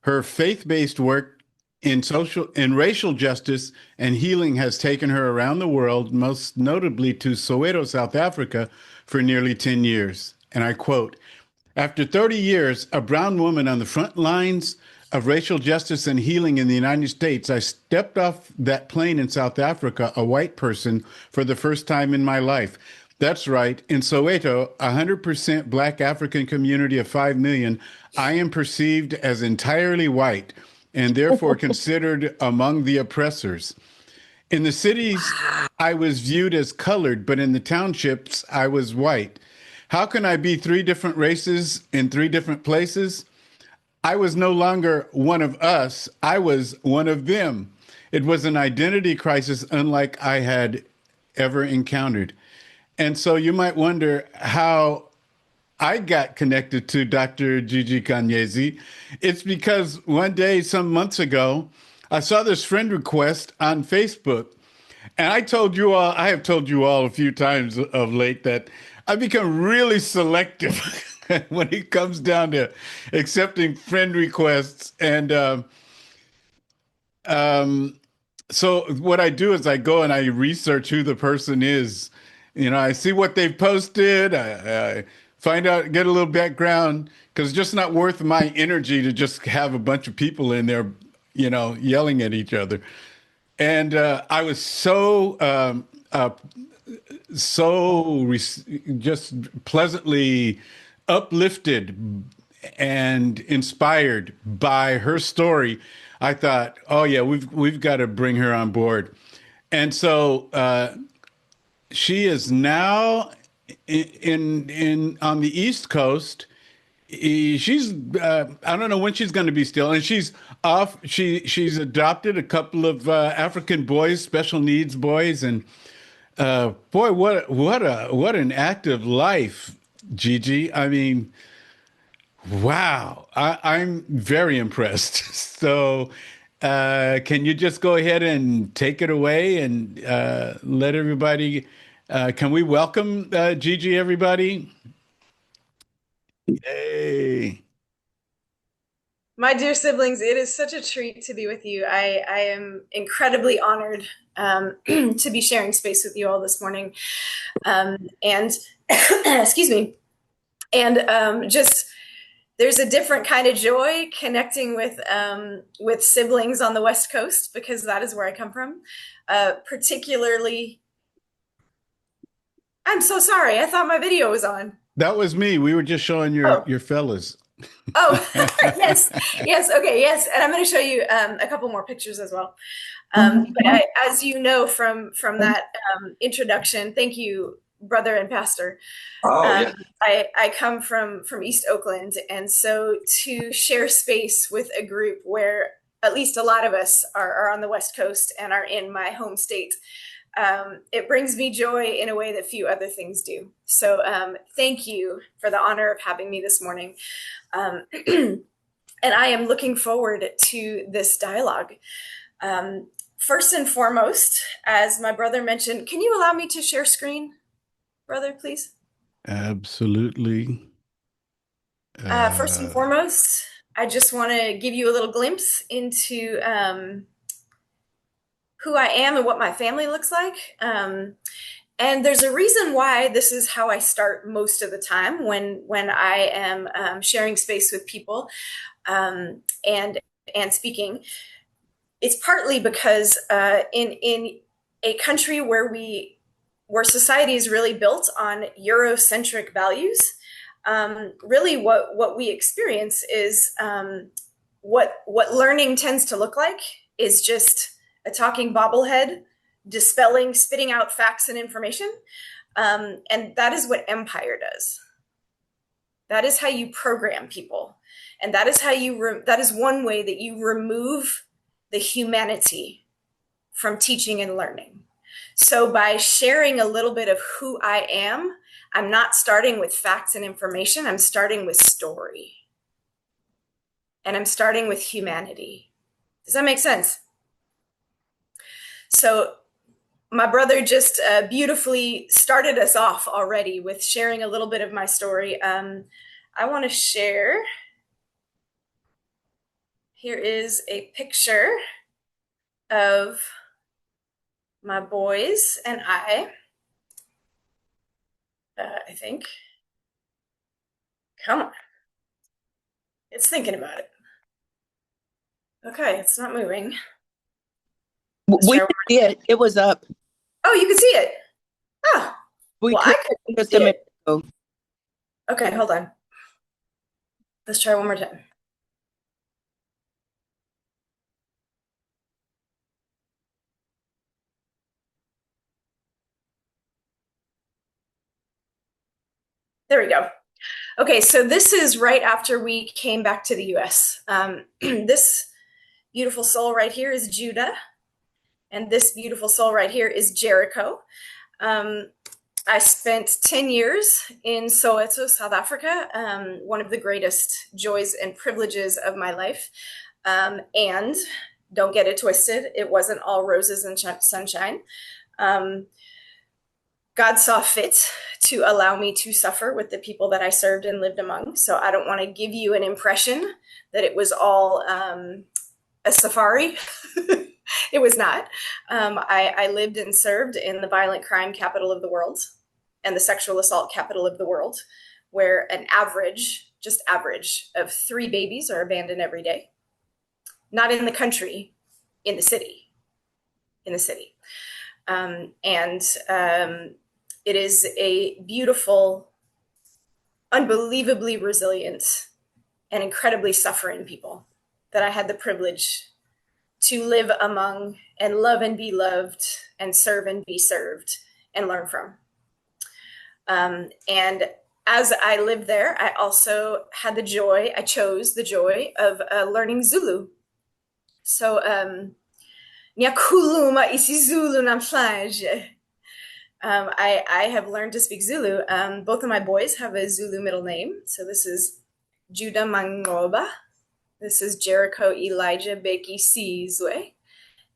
Her faith-based work in racial justice and healing has taken her around the world, most notably to Soweto, South Africa, for nearly 10 years. And I quote, after 30 years, a brown woman on the front lines of racial justice and healing in the United States, I stepped off that plane in South Africa, a white person, for the first time in my life. That's right. In Soweto, a 100% Black African community of 5 million, I am perceived as entirely white and therefore considered among the oppressors. In the cities, I was viewed as colored, but in the townships, I was white. How can I be three different races in three different places? I was no longer one of us, I was one of them. It was an identity crisis unlike I had ever encountered. And so you might wonder how I got connected to Dr. Gigi Khanyezi. It's because one day, some months ago, I saw this friend request on Facebook. And I have told you all a few times of late that I become really selective when it comes down to accepting friend requests. And so what I do is I go and I research who the person is. I see what they've posted. I find out, get a little background, because it's just not worth my energy to just have a bunch of people in there, yelling at each other. And I was just pleasantly uplifted and inspired by her story. I thought, oh yeah, we've got to bring her on board. And so she is now in on the East Coast. She's I don't know when she's going to be still, and she's off. She's adopted a couple of African boys, special needs boys, and boy, what an active life, Gigi. I mean, wow, I'm very impressed. So, can you just go ahead and take it away and let everybody? Can we welcome Gigi, everybody? Yay! My dear siblings, it is such a treat to be with you. I am incredibly honored to be sharing space with you all this morning. And excuse me. And just there's a different kind of joy connecting with siblings on the West Coast, because that is where I come from. Particularly, I'm so sorry. I thought my video was on. That was me. We were just showing Oh, your fellas. oh, yes, yes, okay, yes. And I'm going to show you a couple more pictures as well. As you know from that introduction, thank you, brother and pastor. Oh, yeah. I come from East Oakland, and so to share space with a group where at least a lot of us are on the West Coast and are in my home state, it brings me joy in a way that few other things do. So thank you for the honor of having me this morning. And I am looking forward to this dialogue. First and foremost, as my brother mentioned, can you allow me to share screen, brother, please? Absolutely. First and foremost, I just want to give you a little glimpse into who I am and what my family looks like. And there's a reason why this is how I start most of the time when I am sharing space with people and speaking. It's partly because in a country where society is really built on Eurocentric values, really what we experience is what learning tends to look like is just a talking bobblehead dispelling, spitting out facts and information. And that is what empire does. That is how you program people. And that is how that is one way that you remove the humanity from teaching and learning. So by sharing a little bit of who I am, I'm not starting with facts and information. I'm starting with story. And I'm starting with humanity. Does that make sense? So my brother just beautifully started us off already with sharing a little bit of my story. I want to share Here is a picture of my boys and I think. Come on. It's thinking about it. Okay, it's not moving. Let's We try one could more. see it. It was up. Oh, you can see it. Oh, We well, could I couldn't just see a minute it. ago. Okay, hold on. Let's try one more time. There we go. Okay, so this is right after we came back to the US. This beautiful soul right here is Judah, and this beautiful soul right here is Jericho. I spent 10 years in Soweto, South Africa, one of the greatest joys and privileges of my life. And don't get it twisted, it wasn't all roses and sunshine. God saw fit to allow me to suffer with the people that I served and lived among. So I don't want to give you an impression that it was all a safari. It was not. I lived and served in the violent crime capital of the world and the sexual assault capital of the world, where an average, just average, of 3 babies are abandoned every day. Not in the country, in the city. In the city. It is a beautiful, unbelievably resilient, and incredibly suffering people that I had the privilege to live among and love and be loved and serve and be served and learn from. And as I lived there, I also had I chose the joy of learning Zulu. So, Nyakhuluma isiZulu namhlanje. I have learned to speak Zulu. Both of my boys have a Zulu middle name. So this is Judah Mangoba. This is Jericho Elijah Beki Sizwe.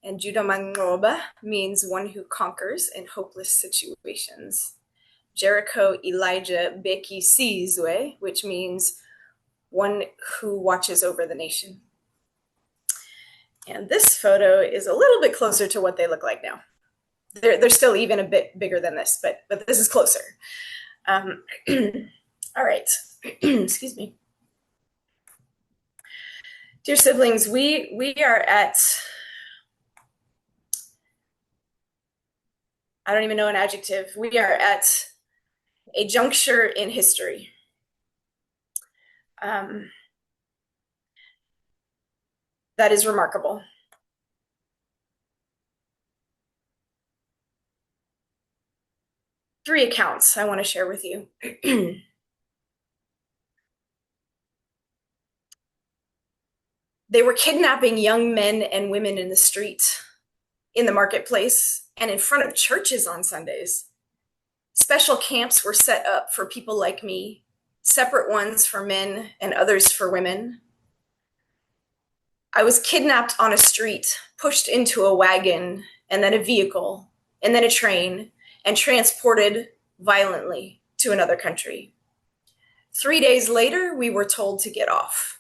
And Judah Mangoba means one who conquers in hopeless situations. Jericho Elijah Beki Sizwe, which means one who watches over the nation. And this photo is a little bit closer to what they look like now. They're still even a bit bigger than this, but this is closer. All right. Excuse me. Dear siblings, we are at, I don't even know an adjective. We are at a juncture in history. That is remarkable. Three accounts I want to share with you. They were kidnapping young men and women in the street, in the marketplace, and in front of churches on Sundays. Special camps were set up for people like me, separate ones for men and others for women. I was kidnapped on a street, pushed into a wagon, and then a vehicle, and then a train, and transported violently to another country. 3 days later, we were told to get off.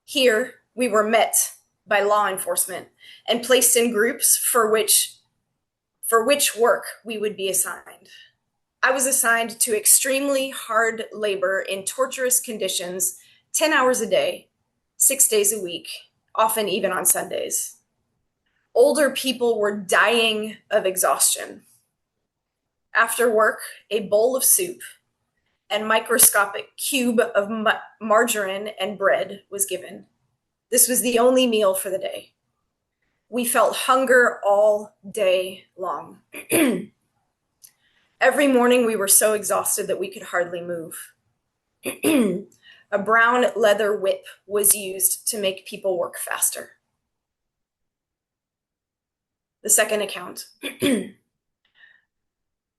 Here, we were met by law enforcement and placed in groups for which work we would be assigned. I was assigned to extremely hard labor in torturous conditions, 10 hours a day, 6 days a week, often even on Sundays. Older people were dying of exhaustion. After work, a bowl of soup and microscopic cube of margarine and bread was given. This was the only meal for the day. We felt hunger all day long. Every morning we were so exhausted that we could hardly move. A brown leather whip was used to make people work faster. The second account.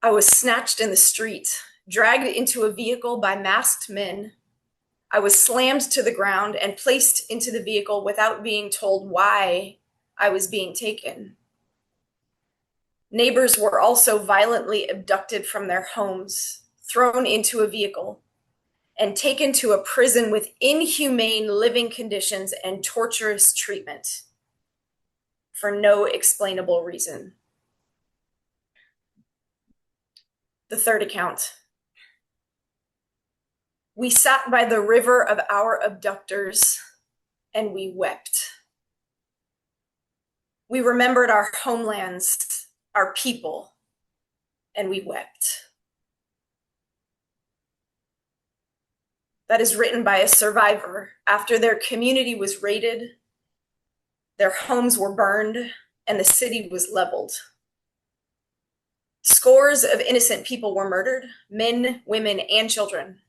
I was snatched in the street, dragged into a vehicle by masked men. I was slammed to the ground and placed into the vehicle without being told why I was being taken. Neighbors were also violently abducted from their homes, thrown into a vehicle, and taken to a prison with inhumane living conditions and torturous treatment for no explainable reason. The third account. We sat by the river of our abductors and we wept. We remembered our homelands, our people, and we wept. That is written by a survivor after their community was raided, their homes were burned, and the city was leveled. Scores of innocent people were murdered, men, women, and children.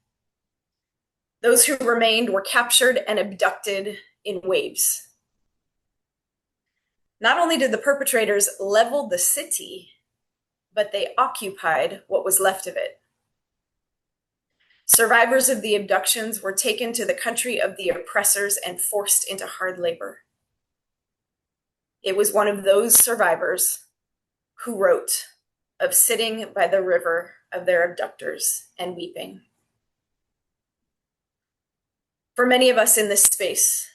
Those who remained were captured and abducted in waves. Not only did the perpetrators level the city, but they occupied what was left of it. Survivors of the abductions were taken to the country of the oppressors and forced into hard labor. It was one of those survivors who wrote of sitting by the river of their abductors and weeping. For many of us in this space,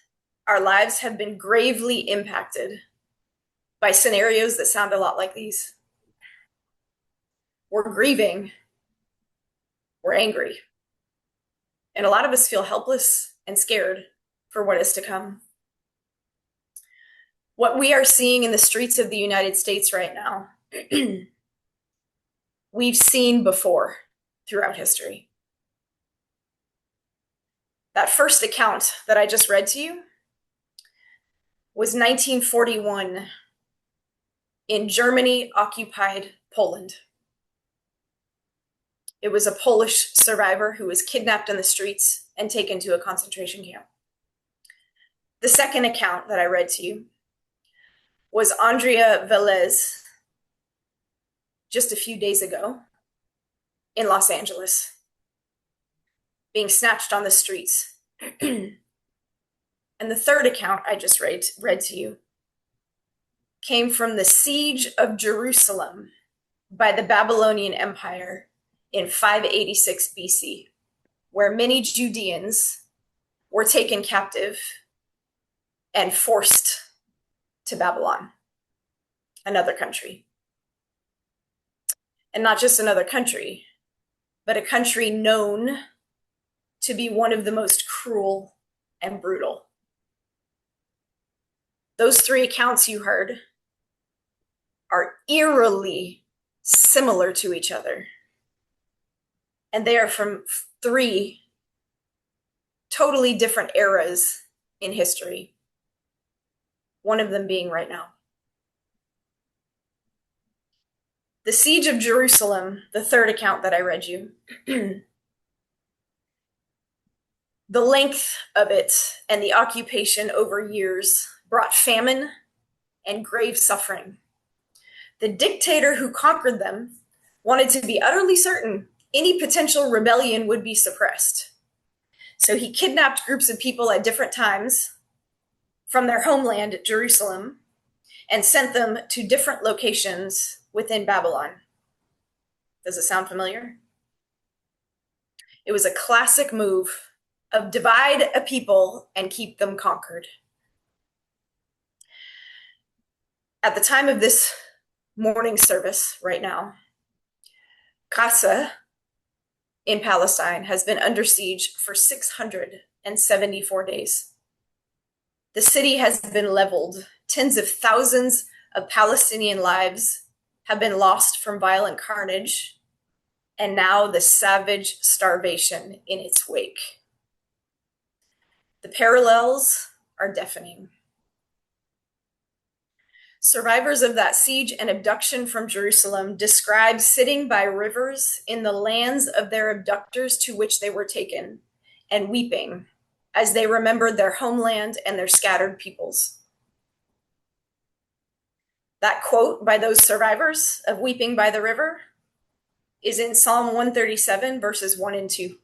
our lives have been gravely impacted by scenarios that sound a lot like these. We're grieving, we're angry, and a lot of us feel helpless and scared for what is to come. What we are seeing in the streets of the United States right now, we've seen before throughout history. That first account that I just read to you was 1941 in Germany-occupied Poland. It was a Polish survivor who was kidnapped in the streets and taken to a concentration camp. The second account that I read to you was Andrea Velez just a few days ago in Los Angeles, being snatched on the streets. And the third account I just read to you came from the siege of Jerusalem by the Babylonian Empire in 586 BC, where many Judeans were taken captive and forced to Babylon, another country. And not just another country, but a country known to be one of the most cruel and brutal. Those three accounts you heard are eerily similar to each other. And they are from three totally different eras in history, one of them being right now. The siege of Jerusalem, the third account that I read you, the length of it and the occupation over years brought famine and grave suffering. The dictator who conquered them wanted to be utterly certain any potential rebellion would be suppressed. So he kidnapped groups of people at different times from their homeland, Jerusalem, and sent them to different locations within Babylon. Does it sound familiar? It was a classic move of divide a people and keep them conquered. At the time of this morning service right now, Gaza in Palestine has been under siege for 674 days. The city has been leveled. Tens of thousands of Palestinian lives have been lost from violent carnage, and now the savage starvation in its wake. The parallels are deafening. Survivors of that siege and abduction from Jerusalem describe sitting by rivers in the lands of their abductors to which they were taken and weeping as they remembered their homeland and their scattered peoples. That quote by those survivors of weeping by the river is in Psalm 137, verses 1 and 2.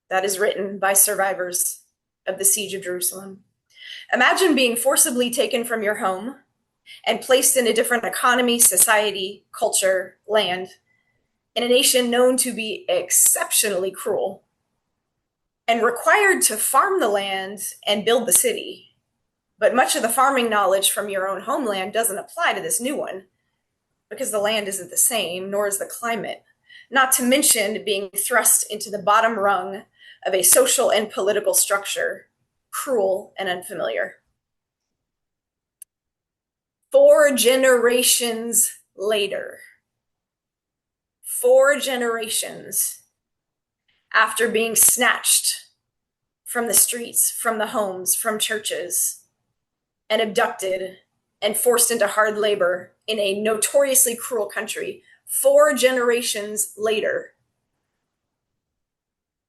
That is written by survivors of the siege of Jerusalem. Imagine being forcibly taken from your home and placed in a different economy, society, culture, land, in a nation known to be exceptionally cruel and required to farm the land and build the city. But much of the farming knowledge from your own homeland doesn't apply to this new one because the land isn't the same, nor is the climate. Not to mention being thrust into the bottom rung of a social and political structure, cruel and unfamiliar. 4 generations later, 4 generations after being snatched from the streets, from the homes, from churches, and abducted and forced into hard labor in a notoriously cruel country, 4 generations later,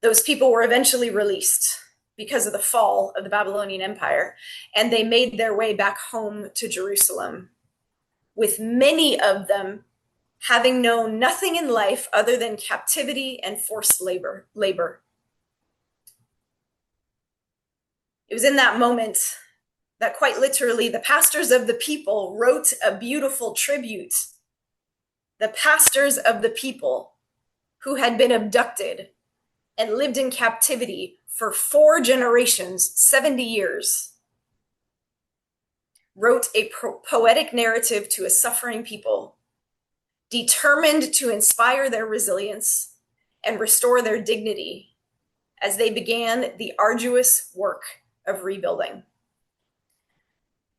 those people were eventually released because of the fall of the Babylonian Empire, and they made their way back home to Jerusalem, with many of them having known nothing in life other than captivity and forced labor. It was in that moment that quite literally the pastors of the people wrote a beautiful tribute. The pastors of the people who had been abducted and lived in captivity for 4 generations, 70 years, wrote a poetic narrative to a suffering people, determined to inspire their resilience and restore their dignity as they began the arduous work of rebuilding.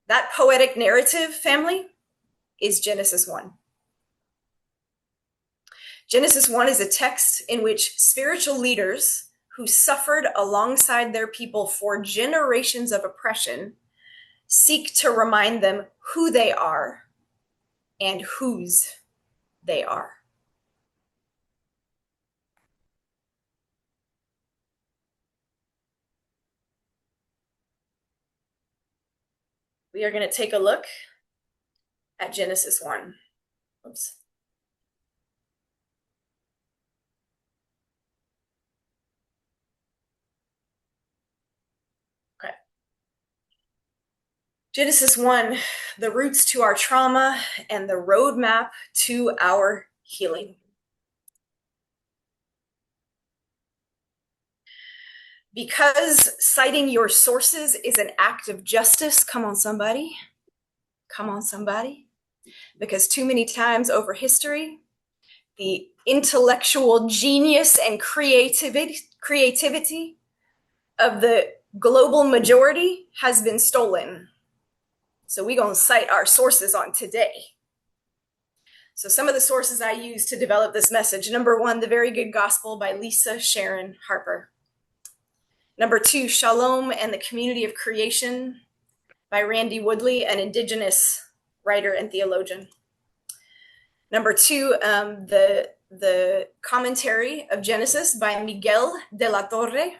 That poetic narrative, family, is Genesis 1. Genesis 1 is a text in which spiritual leaders who suffered alongside their people for generations of oppression seek to remind them who they are and whose they are. We are going to take a look at Genesis 1. Oops. Okay. Genesis 1, the roots to our trauma and the roadmap to our healing. Because citing your sources is an act of justice, come on, somebody. Come on, somebody. Because too many times over history, the intellectual genius and creativity of the global majority has been stolen. So we're going to cite our sources on today. So some of the sources I used to develop this message. Number 1, The Very Good Gospel by Lisa Sharon Harper. Number 2, Shalom and the Community of Creation by Randy Woodley, an indigenous writer and theologian. Number 2, the Commentary of Genesis by Miguel de la Torre.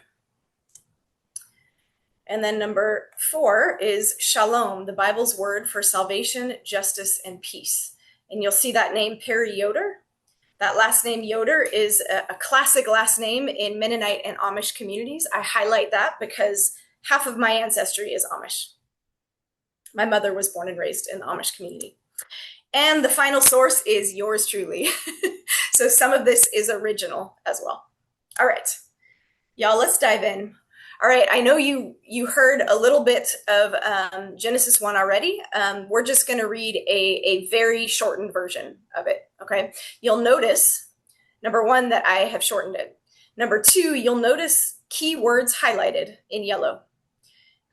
And then number 4 is Shalom, the Bible's word for salvation, justice, and peace. And you'll see that name, Perry Yoder. That last name, Yoder, is a classic last name in Mennonite and Amish communities. I highlight that because half of my ancestry is Amish. My mother was born and raised in the Amish community. And the final source is yours truly. So some of this is original as well. All right, y'all, let's dive in. All right, I know you heard a little bit of Genesis 1 already. We're just going to read a very shortened version of it, okay? You'll notice, number 1, that I have shortened it. Number 2, you'll notice key words highlighted in yellow.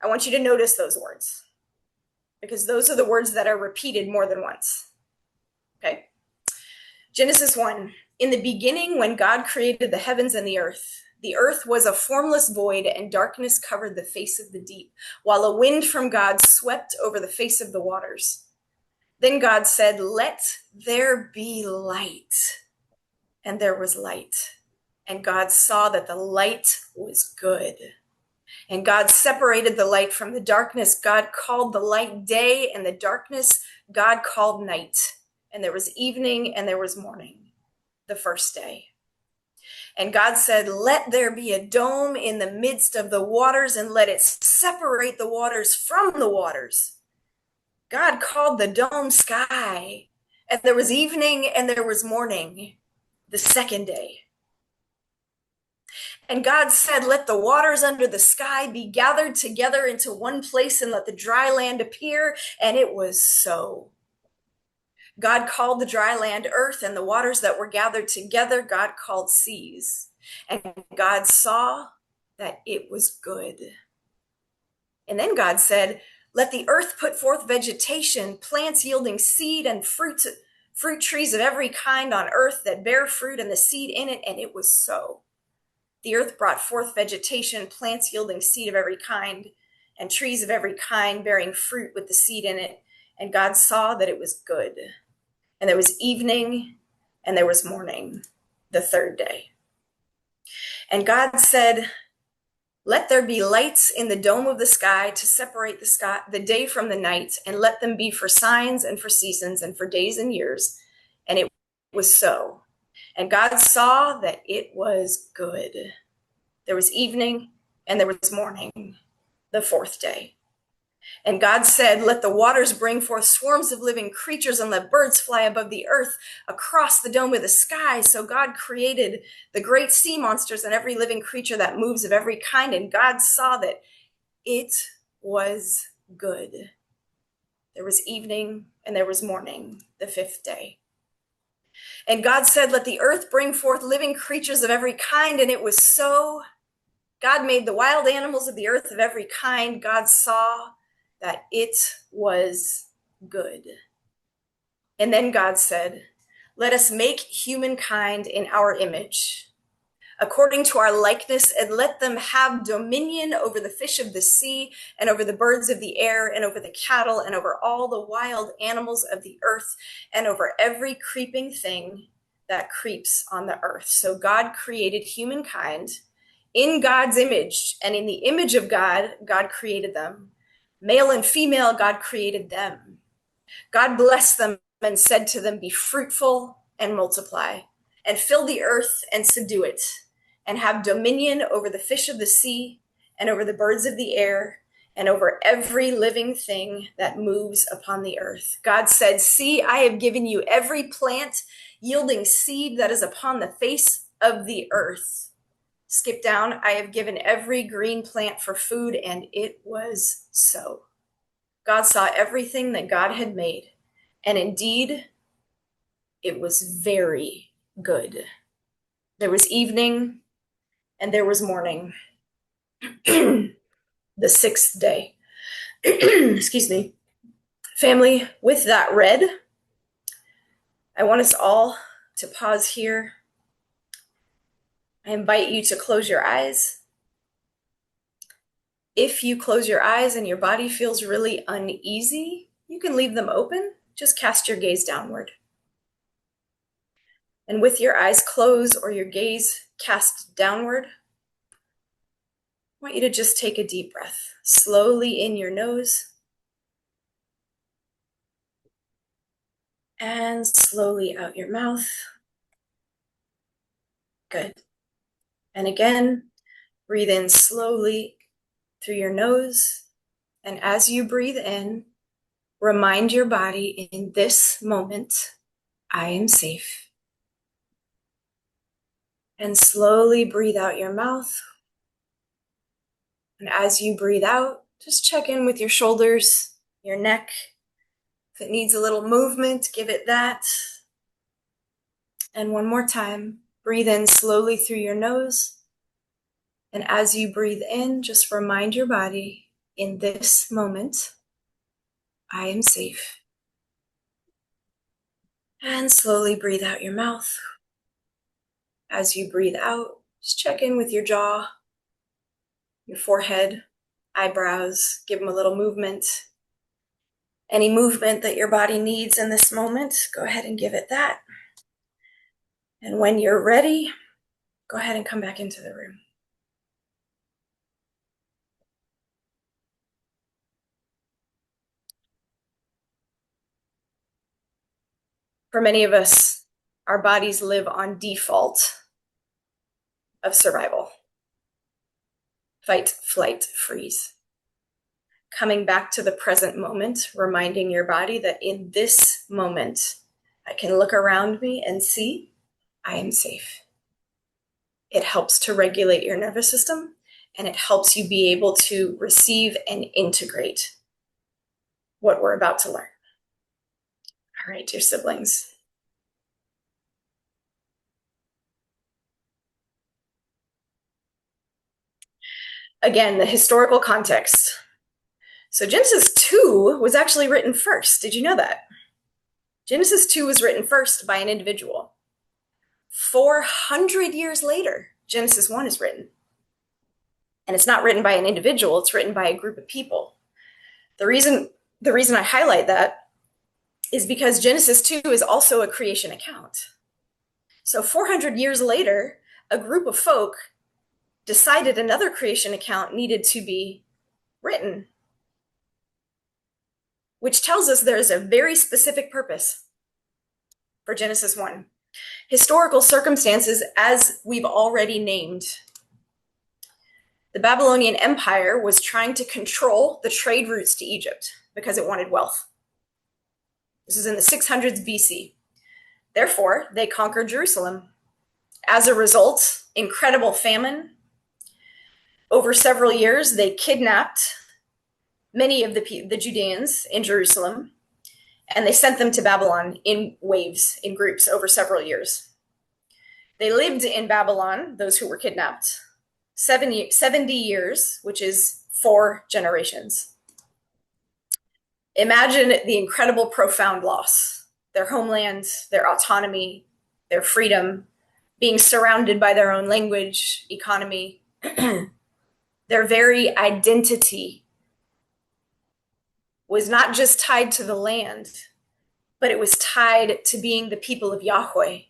I want you to notice those words because those are the words that are repeated more than once, okay? Genesis 1, in the beginning when God created the heavens and the earth was a formless void, and darkness covered the face of the deep, while a wind from God swept over the face of the waters. Then God said, "Let there be light." And there was light. And God saw that the light was good. And God separated the light from the darkness. God called the light day, and the darkness God called night. And there was evening and there was morning, the first day. And God said, "Let there be a dome in the midst of the waters, and let it separate the waters from the waters." God called the dome sky. And there was evening and there was morning, the second day. And God said, let the waters under the sky be gathered together into one place and let the dry land appear. And it was so. God called the dry land earth, and the waters that were gathered together, God called seas. And God saw that it was good. And then God said, let the earth put forth vegetation, plants yielding seed and fruit trees of every kind on earth that bear fruit and the seed in it. And it was so. The earth brought forth vegetation, plants yielding seed of every kind, and trees of every kind bearing fruit with the seed in it. And God saw that it was good. And there was evening and there was morning, the third day. And God said, let there be lights in the dome of the sky to separate the day from the night, and let them be for signs and for seasons and for days and years. And it was so. And God saw that it was good. There was evening and there was morning, the fourth day. And God said, let the waters bring forth swarms of living creatures and let birds fly above the earth across the dome of the sky. So God created the great sea monsters and every living creature that moves of every kind. And God saw that it was good. There was evening and there was morning, the fifth day. And God said, let the earth bring forth living creatures of every kind. And it was so. God made the wild animals of the earth of every kind. God saw that it was good. And then God said, let us make humankind in our image, according to our likeness, and let them have dominion over the fish of the sea and over the birds of the air and over the cattle and over all the wild animals of the earth and over every creeping thing that creeps on the earth. So God created humankind in God's image, and in the image of God, God created them. Male and female, God created them. God blessed them and said to them, be fruitful and multiply, and fill the earth and subdue it, and have dominion over the fish of the sea, and over the birds of the air, and over every living thing that moves upon the earth. God said, see, I have given you every plant yielding seed that is upon the face of the earth. Skip down, I have given every green plant for food, and it was so. God saw everything that God had made, and indeed, it was very good. There was evening, and there was morning, the sixth day. Excuse me. Family, with that read, I want us all to pause here. I invite you to close your eyes. If you close your eyes and your body feels really uneasy, you can leave them open. Just cast your gaze downward. And with your eyes closed or your gaze cast downward, I want you to just take a deep breath, slowly in your nose and slowly out your mouth. Good. And again, breathe in slowly through your nose. And as you breathe in, remind your body, in this moment, I am safe. And slowly breathe out your mouth. And as you breathe out, just check in with your shoulders, your neck. If it needs a little movement, give it that. And one more time, breathe in slowly through your nose. And as you breathe in, just remind your body, in this moment, I am safe. And slowly breathe out your mouth. As you breathe out, just check in with your jaw, your forehead, eyebrows, give them a little movement. Any movement that your body needs in this moment, go ahead and give it that. And when you're ready, go ahead and come back into the room. For many of us, our bodies live on default of survival. Fight, flight, freeze. Coming back to the present moment, reminding your body that in this moment, I can look around me and see I am safe. It helps to regulate your nervous system, and it helps you be able to receive and integrate what we're about to learn. All right, dear siblings. Again, the historical context. So Genesis 2 was actually written first. Did you know that? Genesis 2 was written first by an individual. 400 years later, Genesis 1 is written. And it's not written by an individual, it's written by a group of people. The reason I highlight that is because Genesis 2 is also a creation account. So 400 years later, a group of folk decided another creation account needed to be written, which tells us there is a very specific purpose for Genesis 1. Historical circumstances, as we've already named. The Babylonian Empire was trying to control the trade routes to Egypt because it wanted wealth. This is in the 600s BC. Therefore, they conquered Jerusalem. As a result, incredible famine. Over several years, they kidnapped many of the Judeans in Jerusalem, and they sent them to Babylon in waves, in groups, over several years. They lived in Babylon, those who were kidnapped, 70 years, which is 4 generations. Imagine the incredible, profound loss. Their homeland, their autonomy, their freedom, being surrounded by their own language, economy, their very identity was not just tied to the land, but it was tied to being the people of Yahweh.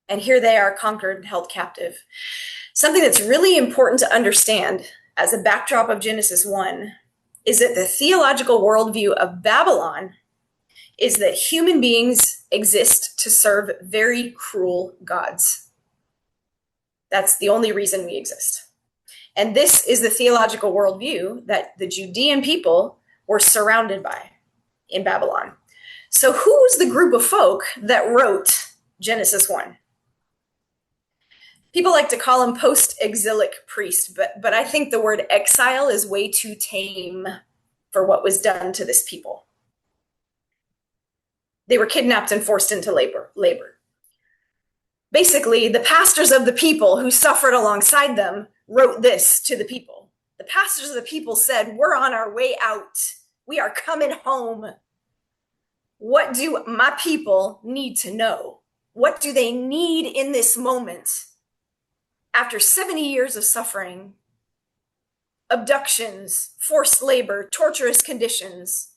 And here they are, conquered and held captive. Something that's really important to understand as a backdrop of Genesis 1 is that the theological worldview of Babylon is that human beings exist to serve very cruel gods. That's the only reason we exist. And this is the theological worldview that the Judean people were surrounded by in Babylon. So who was the group of folk that wrote Genesis 1? People like to call them post-exilic priests, but I think the word exile is way too tame for what was done to this people. They were kidnapped and forced into labor. Basically, the pastors of the people who suffered alongside them wrote this to the people. The pastors of the people said, "We're on our way out. We are coming home. What do my people need to know? What do they need in this moment? After 70 years of suffering, abductions, forced labor, torturous conditions."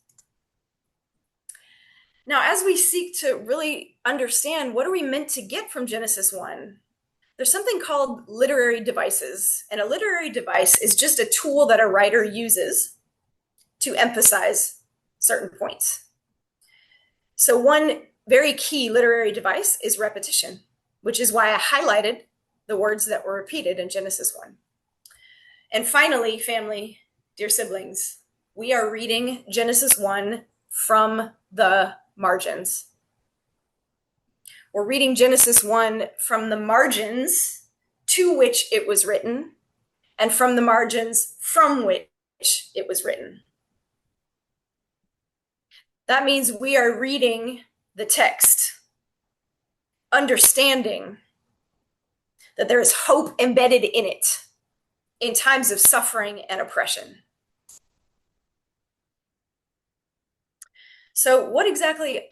Now, as we seek to really understand what are we meant to get from Genesis 1, there's something called literary devices. And a literary device is just a tool that a writer uses to emphasize certain points. So one very key literary device is repetition, which is why I highlighted the words that were repeated in Genesis 1. And finally, family, dear siblings, we are reading Genesis 1 from the margins. We're reading Genesis 1 from the margins to which it was written, and from the margins from which it was written. That means we are reading the text, understanding that there is hope embedded in it in times of suffering and oppression. So what exactly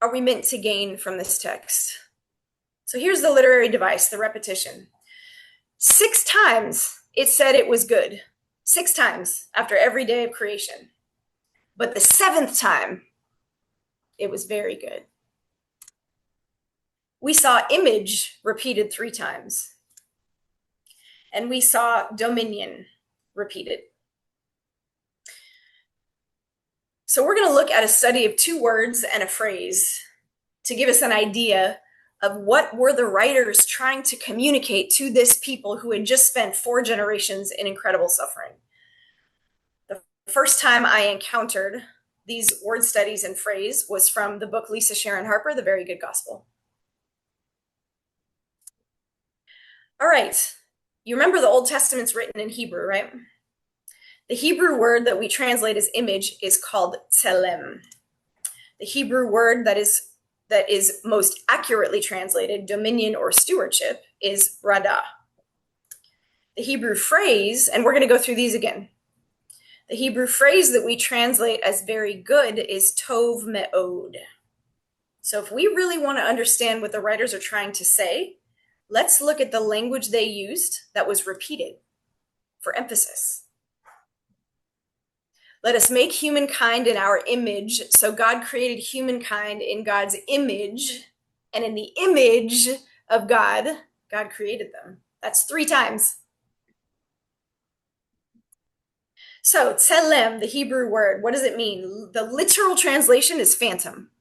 are we meant to gain from this text? So here's the literary device, the repetition. 6 times it said it was good. 6 times after every day of creation. But the 7th time, it was very good. We saw image repeated 3 times. And we saw dominion repeated. So we're going to look at a study of 2 words and a phrase to give us an idea of what were the writers trying to communicate to this people who had just spent 4 generations in incredible suffering. The first time I encountered these word studies and phrase was from the book Lisa Sharon Harper, The Very Good Gospel. All right. You remember the Old Testament's written in Hebrew, right? The Hebrew word that we translate as image is called tselem. The Hebrew word that is most accurately translated dominion or stewardship is radah. The Hebrew phrase, and we're going to go through these again. The Hebrew phrase that we translate as very good is tov me'od. So if we really want to understand what the writers are trying to say, let's look at the language they used that was repeated for emphasis. Let us make humankind in our image. So God created humankind in God's image, and in the image of God, God created them. That's 3 times. So, tselem, the Hebrew word, what does it mean? The literal translation is phantom.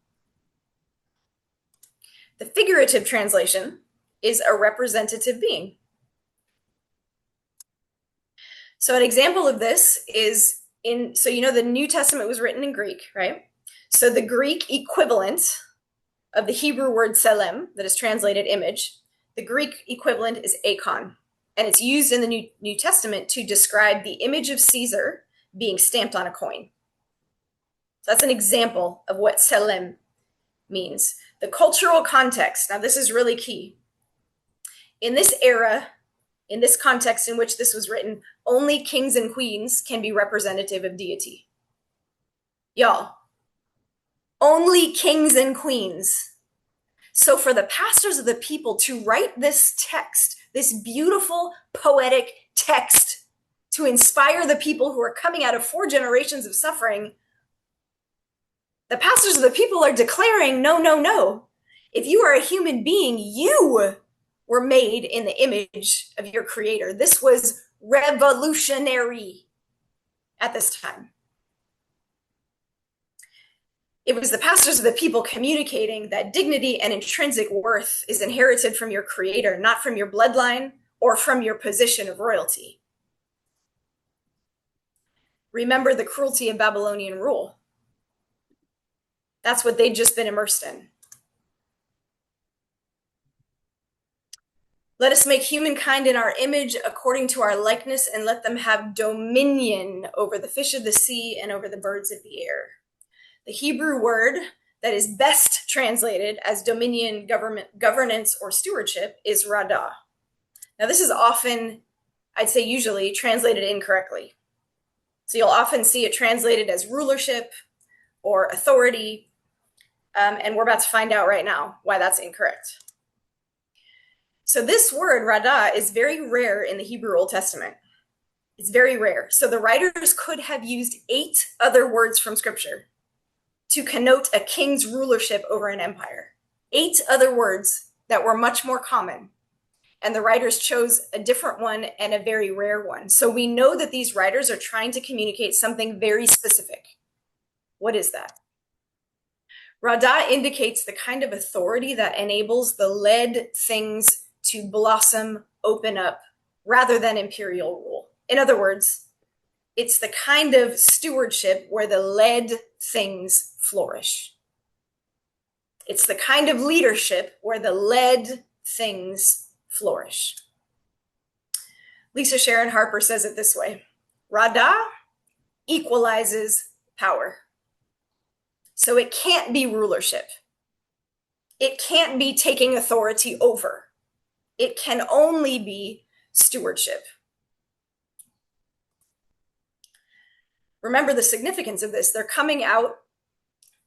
The figurative translation is a representative being. So, an example of this is so you know the New Testament was written in Greek, right? So, the Greek equivalent of the Hebrew word tselem, that is translated image, the Greek equivalent is akon. And it's used in the New Testament to describe the image of Caesar being stamped on a coin. So that's an example of what tselem means. The cultural context. Now, this is really key. In this era, in this context in which this was written, only kings and queens can be representative of deity. Y'all, only kings and queens. So for the pastors of the people to write this text, this beautiful poetic text to inspire the people who are coming out of 4 generations of suffering, the pastors of the people are declaring, no, no, no. If you are a human being, you were made in the image of your creator. This was revolutionary at this time. It was the pastors of the people communicating that dignity and intrinsic worth is inherited from your creator, not from your bloodline or from your position of royalty. Remember the cruelty of Babylonian rule. That's what they'd just been immersed in. Let us make humankind in our image according to our likeness, and let them have dominion over the fish of the sea and over the birds of the air. The Hebrew word that is best translated as dominion, governance, or stewardship is radah. Now, this is often, I'd say usually, translated incorrectly. So you'll often see it translated as rulership or authority, and we're about to find out right now why that's incorrect. So this word, radah, is very rare in the Hebrew Old Testament. It's very rare. So the writers could have used 8 other words from Scripture to connote a king's rulership over an empire. 8 other words that were much more common. And the writers chose a different one and a very rare one. So we know that these writers are trying to communicate something very specific. What is that? Radah indicates the kind of authority that enables the led things to blossom, open up, rather than imperial rule. In other words, it's the kind of stewardship where the led things flourish. It's the kind of leadership where the led things flourish. Lisa Sharon Harper says it this way: radah equalizes power. So it can't be rulership. It can't be taking authority over. It can only be stewardship. Remember the significance of this. They're coming out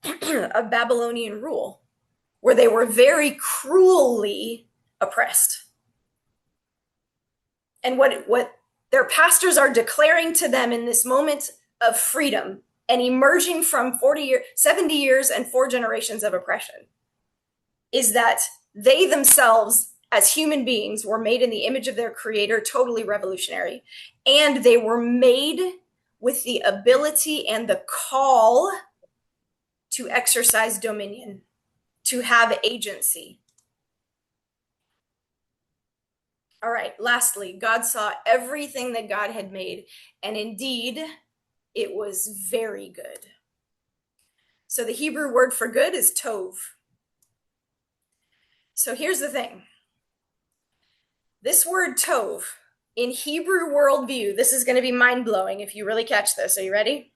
of Babylonian rule, where they were very cruelly oppressed. And what their pastors are declaring to them in this moment of freedom and emerging from 70 years and 4 generations of oppression is that they themselves, as human beings, were made in the image of their creator, totally revolutionary. And they were made with the ability and the call to exercise dominion, to have agency. All right, lastly, God saw everything that God had made, and indeed, it was very good. So the Hebrew word for good is tov. So here's the thing. This word tov in Hebrew worldview, this is going to be mind blowing if you really catch this. Are you ready?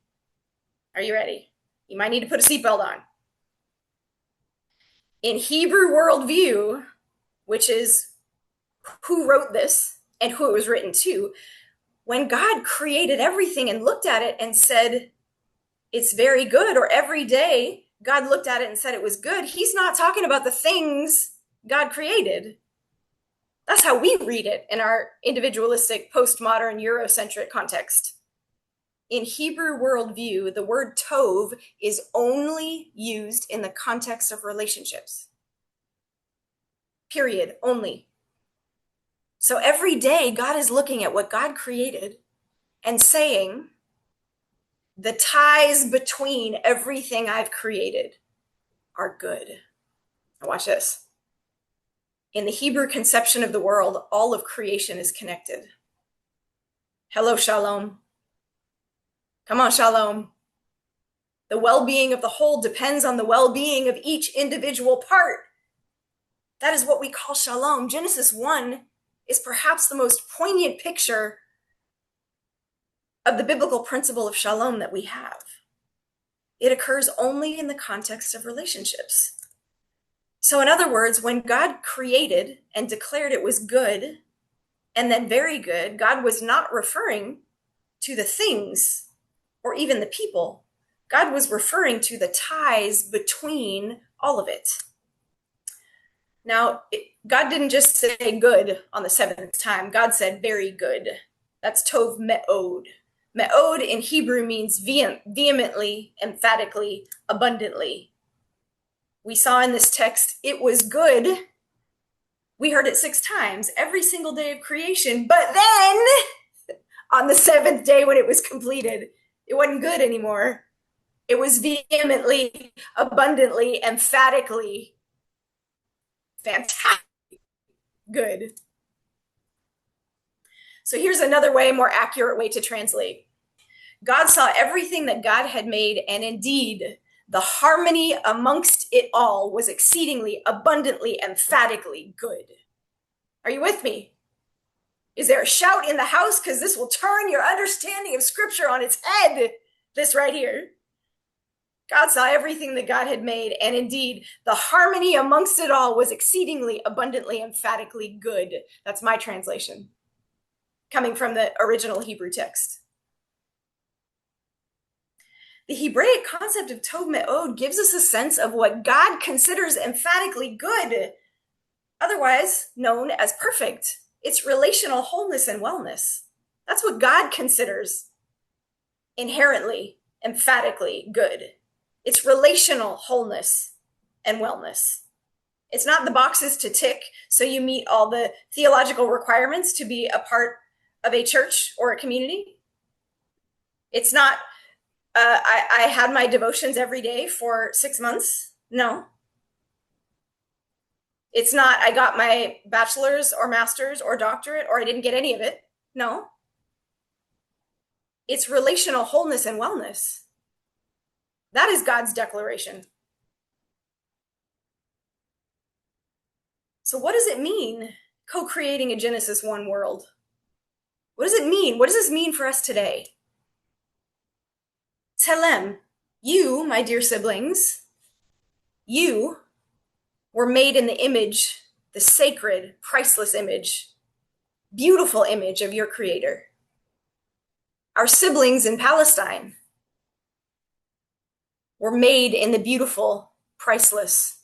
Are you ready? You might need to put a seatbelt on. In Hebrew worldview, which is who wrote this and who it was written to, when God created everything and looked at it and said, it's very good, or every day God looked at it and said it was good, he's not talking about the things God created. That's how we read it in our individualistic, postmodern, Eurocentric context. In Hebrew worldview, the word tov is only used in the context of relationships. Period. Only. So every day, God is looking at what God created and saying, the ties between everything I've created are good. Now watch this. In the Hebrew conception of the world, all of creation is connected. Hello, shalom. Come on, shalom. The well-being of the whole depends on the well-being of each individual part. That is what we call shalom. Genesis 1 is perhaps the most poignant picture of the biblical principle of shalom that we have. It occurs only in the context of relationships. So in other words, when God created and declared it was good and then very good, God was not referring to the things or even the people. God was referring to the ties between all of it. Now, God didn't just say good on the seventh time. God said very good. That's tov me'od. Me'od in Hebrew means vehemently, emphatically, abundantly. We saw in this text, it was good. We heard it 6 times every single day of creation. But then on the 7th day when it was completed, it wasn't good anymore. It was vehemently, abundantly, emphatically, fantastic good. So here's another way, more accurate way to translate. God saw everything that God had made, and indeed, the harmony amongst it all was exceedingly, abundantly, emphatically good. Are you with me? Is there a shout in the house? Because this will turn your understanding of Scripture on its head. This right here. God saw everything that God had made, and indeed, the harmony amongst it all was exceedingly, abundantly, emphatically good. That's my translation, coming from the original Hebrew text. The Hebraic concept of tov me'od gives us a sense of what God considers emphatically good, otherwise known as perfect. It's relational wholeness and wellness. That's what God considers inherently, emphatically good. It's relational wholeness and wellness. It's not the boxes to tick so you meet all the theological requirements to be a part of a church or a community. It's not, I had my devotions every day for 6 months. No. It's not, I got my bachelor's or master's or doctorate or I didn't get any of it. No. It's relational wholeness and wellness. That is God's declaration. So what does it mean, co-creating a Genesis 1 world? What does it mean? What does this mean for us today? Telem, you, my dear siblings, you were made in the image, the sacred, priceless image, beautiful image of your Creator. Our siblings in Palestine were made in the beautiful, priceless,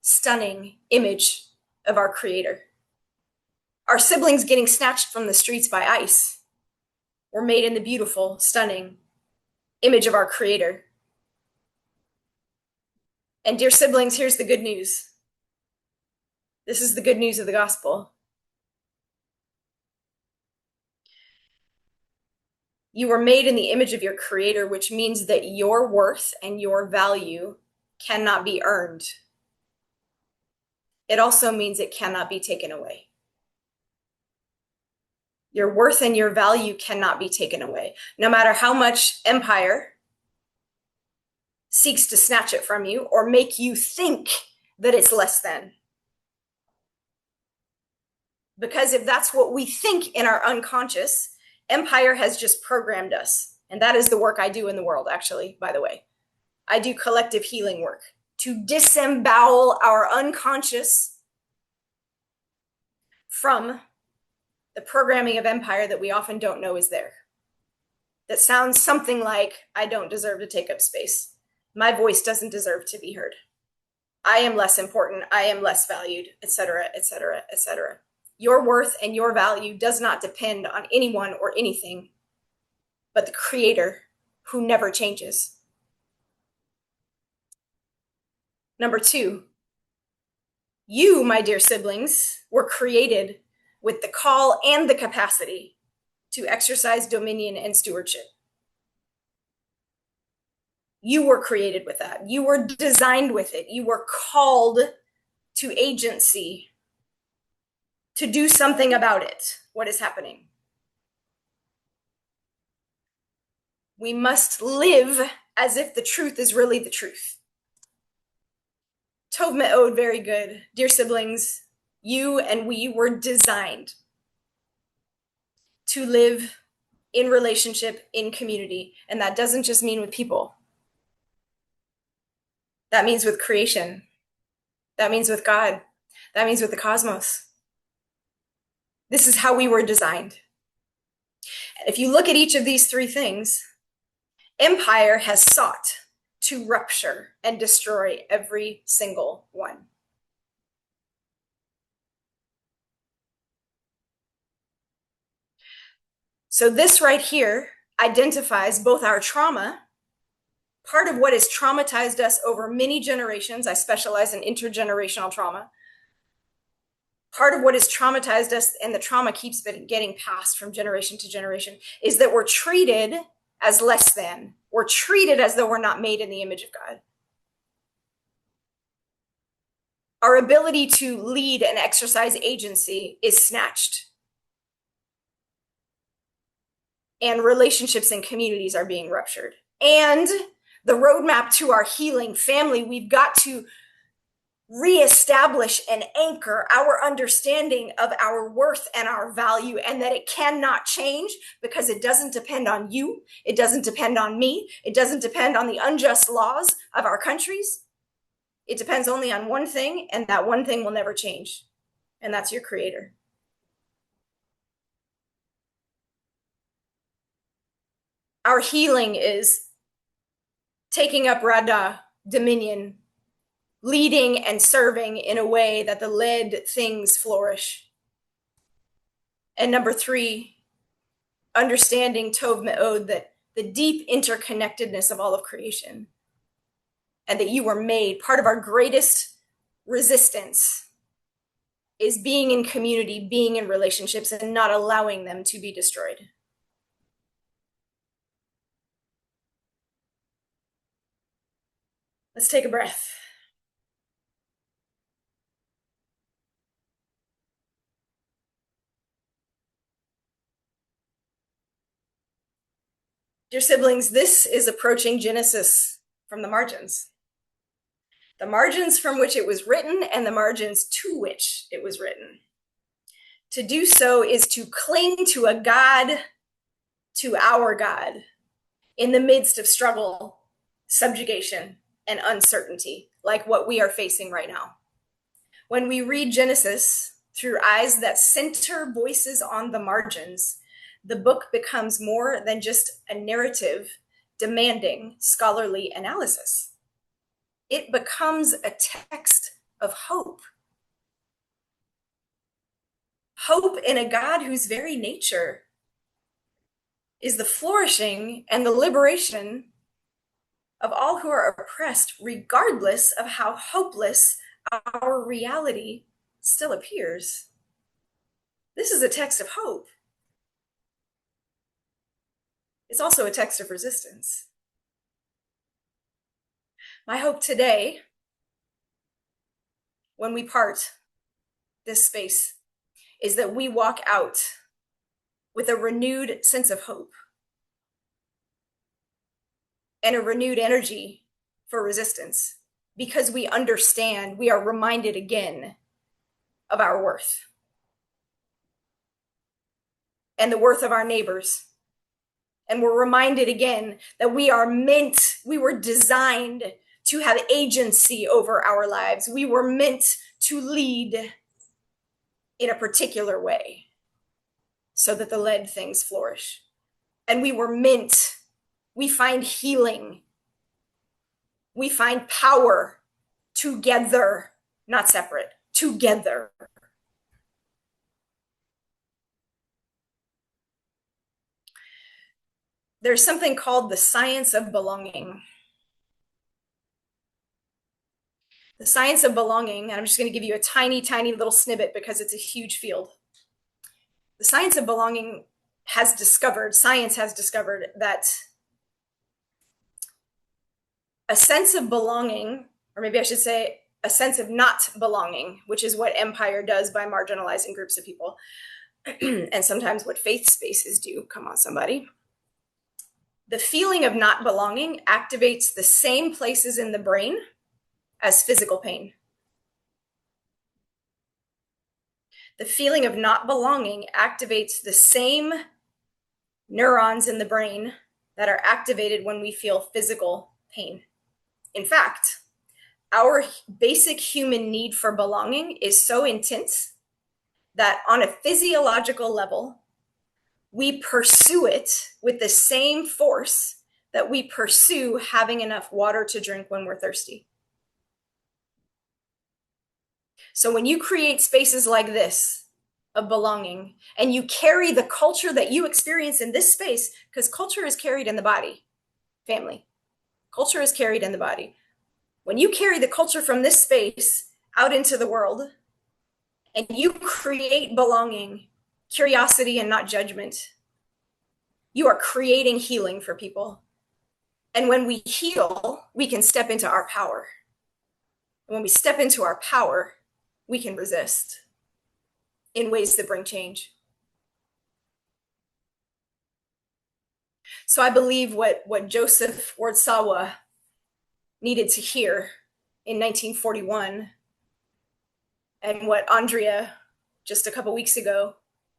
stunning image of our Creator. Our siblings getting snatched from the streets by ICE were made in the beautiful, stunning image of our Creator. And dear siblings, here's the good news. This is the good news of the gospel. You were made in the image of your Creator, which means that your worth and your value cannot be earned. It also means it cannot be taken away. Your worth and your value cannot be taken away. No matter how much empire seeks to snatch it from you or make you think that it's less than. Because if that's what we think in our unconscious, empire has just programmed us. And that is the work I do in the world, actually, by the way. I do collective healing work to disembowel our unconscious from the programming of empire that we often don't know is there. That sounds something like, I don't deserve to take up space. My voice doesn't deserve to be heard. I am less important. I am less valued, etc., etc., etc. Your worth and your value does not depend on anyone or anything but the creator who never changes. Number 2, you, my dear siblings, were created with the call and the capacity to exercise dominion and stewardship. You were created with that. You were designed with it. You were called to agency to do something about it. What is happening? We must live as if the truth is really the truth. Tov me'od, very good. Dear siblings, you and we were designed to live in relationship, in community. And that doesn't just mean with people. That means with creation. That means with God. That means with the cosmos. This is how we were designed. And if you look at each of these 3 things, empire has sought to rupture and destroy every single one. So this right here identifies both our trauma, part of what has traumatized us over many generations. I specialize in intergenerational trauma. Part of what has traumatized us, and the trauma keeps getting passed from generation to generation, is that we're treated as less than. We're treated as though we're not made in the image of God. Our ability to lead and exercise agency is snatched. And relationships and communities are being ruptured. And the roadmap to our healing family, we've got to reestablish and anchor our understanding of our worth and our value, and that it cannot change because it doesn't depend on you. It doesn't depend on me. It doesn't depend on the unjust laws of our countries. It depends only on one thing, and that one thing will never change. And that's your creator. Our healing is taking up Radha, dominion, leading and serving in a way that the led things flourish. And number 3, understanding Tov Me'od, that the deep interconnectedness of all of creation, and that you were made. Part of our greatest resistance is being in community, being in relationships, and not allowing them to be destroyed. Let's take a breath. Dear siblings, this is approaching Genesis from the margins. The margins from which it was written and the margins to which it was written. To do so is to cling to a God, to our God, in the midst of struggle, subjugation, and uncertainty, like what we are facing right now. When we read Genesis through eyes that center voices on the margins, the book becomes more than just a narrative demanding scholarly analysis. It becomes a text of hope. Hope in a God whose very nature is the flourishing and the liberation of all who are oppressed, regardless of how hopeless our reality still appears. This is a text of hope. It's also a text of resistance. My hope today, when we part this space, is that we walk out with a renewed sense of hope and a renewed energy for resistance, because we understand, we are reminded again of our worth. and the worth of our neighbors. And we're reminded again that we were designed to have agency over our lives. We were meant to lead in a particular way so that the led things flourish. And we find healing, we find power together, not separate, together. There's something called the science of belonging. The science of belonging, and I'm just going to give you a tiny, tiny little snippet because it's a huge field. The science of belonging science has discovered that a sense of belonging, or maybe I should say a sense of not belonging, which is what empire does by marginalizing groups of people, and sometimes what faith spaces do. Come on, somebody. The feeling of not belonging activates the same places in the brain as physical pain. The feeling of not belonging activates the same neurons in the brain that are activated when we feel physical pain. In fact, our basic human need for belonging is so intense that on a physiological level, we pursue it with the same force that we pursue having enough water to drink when we're thirsty. So when you create spaces like this of belonging, and you carry the culture that you experience in this space, because culture is carried in the body, family. Culture is carried in the body. When you carry the culture from this space out into the world, and you create belonging, curiosity, and not judgment, you are creating healing for people. And when we heal, we can step into our power. And when we step into our power, we can resist in ways that bring change. So I believe what Joseph Wardsawa needed to hear in 1941, and what Andrea just a couple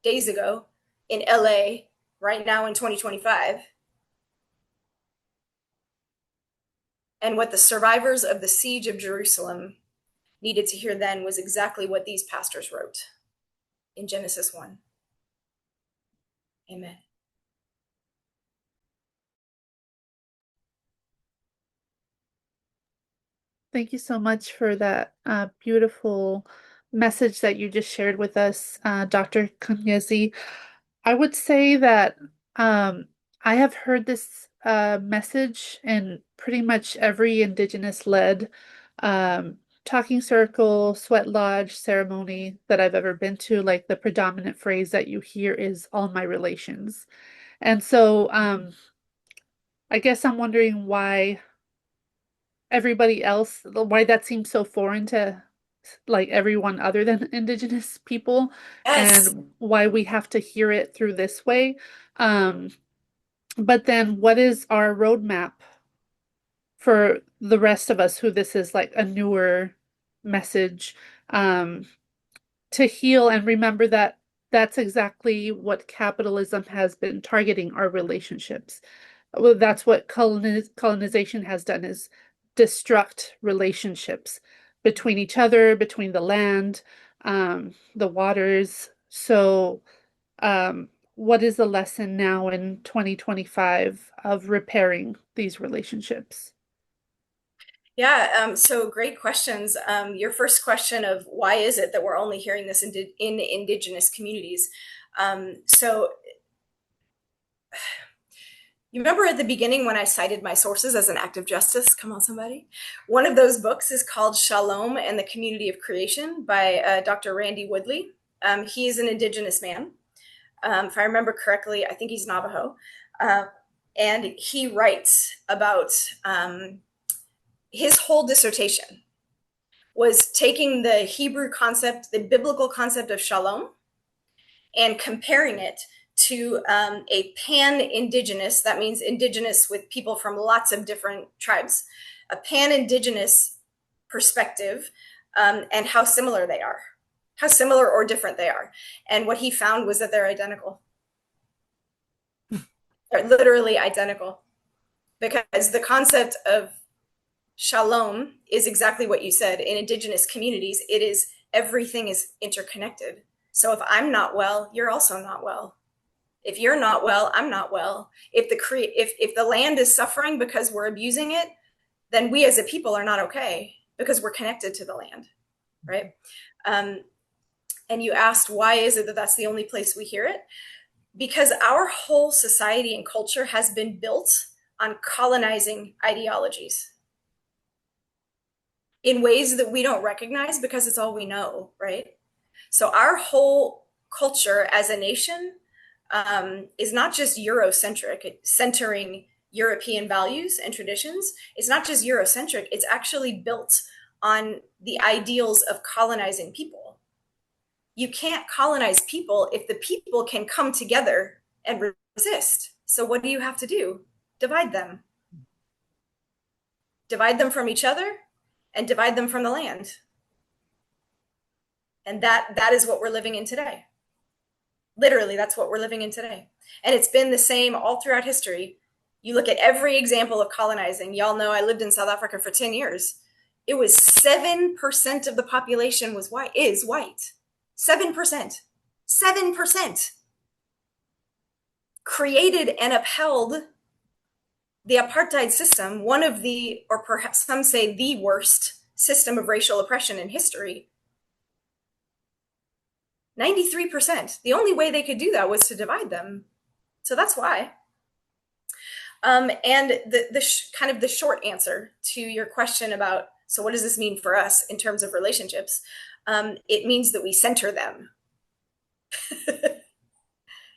days ago, in LA, right now in 2025, and what the survivors of the siege of Jerusalem needed to hear then, was exactly what these pastors wrote in Genesis 1. Amen. Thank you so much for that beautiful message that you just shared with us, Dr. Khanyezi. I would say that I have heard this message in pretty much every Indigenous-led talking circle, sweat lodge, ceremony that I've ever been to. Like, the predominant phrase that you hear is all my relations. And so I guess I'm wondering why everybody else, why that seems so foreign to like everyone other than Indigenous people, Yes. and why we have to hear it through this way. But then what is our roadmap for the rest of us who this is like a newer message, to heal and remember that that's exactly what capitalism has been targeting, our relationships. Well, that's what colonization has done, is destruct relationships between each other, between the land, the waters. So, what is the lesson now in 2025 of repairing these relationships? Yeah, so great questions. Your first question of why is it that we're only hearing this in Indigenous communities? So you remember at the beginning when I cited my sources as an act of justice? Come on, somebody. One of those books is called Shalom and the Community of Creation by Dr. Randy Woodley. He is an Indigenous man. If I remember correctly, I think he's Navajo. And he writes about his whole dissertation was taking the Hebrew concept, the biblical concept of shalom, and comparing it to a pan-indigenous, that means indigenous with people from lots of different tribes, a pan-indigenous perspective, and how similar they are, how similar or different they are. And what he found was that they're identical. They're literally identical, because the concept of shalom is exactly what you said. In indigenous communities, it is everything is interconnected. So if I'm not well, you're also not well. If you're not well, I'm not well. If the land is suffering because we're abusing it, then we as a people are not okay, because we're connected to the land, right? And you asked, why is it that that's the only place we hear it? Because our whole society and culture has been built on colonizing ideologies in ways that we don't recognize because it's all we know, right? So our whole culture as a nation is not just Eurocentric, centering European values and traditions. It's not just Eurocentric, it's actually built on the ideals of colonizing people. You can't colonize people if the people can come together and resist. So what do you have to do? Divide them. Divide them from each other and divide them from the land. And that is what we're living in today. Literally, that's what we're living in today. And it's been the same all throughout history. You look at every example of colonizing. Y'all know I lived in South Africa for 10 years. It was 7% of the population is white. 7%. 7% created and upheld the apartheid system, one of the, or perhaps some say the worst system of racial oppression in history. 93%. The only way they could do that was to divide them. So that's why. And kind of the short answer to your question about, so what does this mean for us in terms of relationships? It means that we center them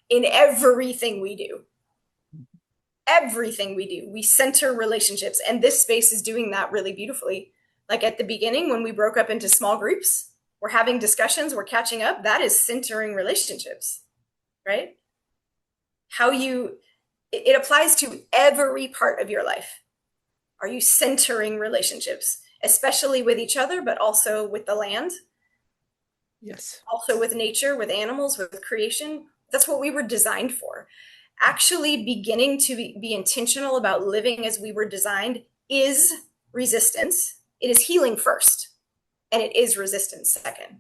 in everything we do. Everything we do, we center relationships. And this space is doing that really beautifully. Like at the beginning, when we broke up into small groups, we're having discussions, we're catching up. That is centering relationships, right? It applies to every part of your life. Are you centering relationships, especially with each other, but also with the land? Yes. Also with nature, with animals, with creation. That's what we were designed for. Actually beginning to be intentional about living as we were designed is resistance. It is healing first, and it is resistance second.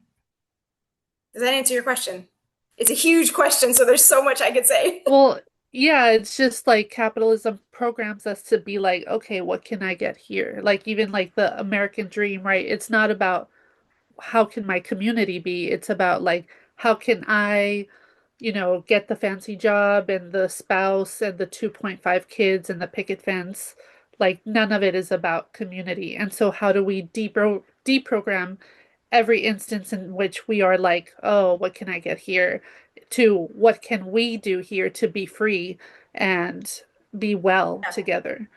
Does that answer your question? It's a huge question, so there's so much I could say. Well, yeah, it's just like capitalism programs us to be like, okay, what can I get here? Like even like the American dream, right? It's not about how can my community be? It's about like how can I, get the fancy job and the spouse and the 2.5 kids and the picket fence. Like none of it is about community. And so how do we deprogram every instance in which we are like, oh, what can I get here? To what can we do here to be free and be well together?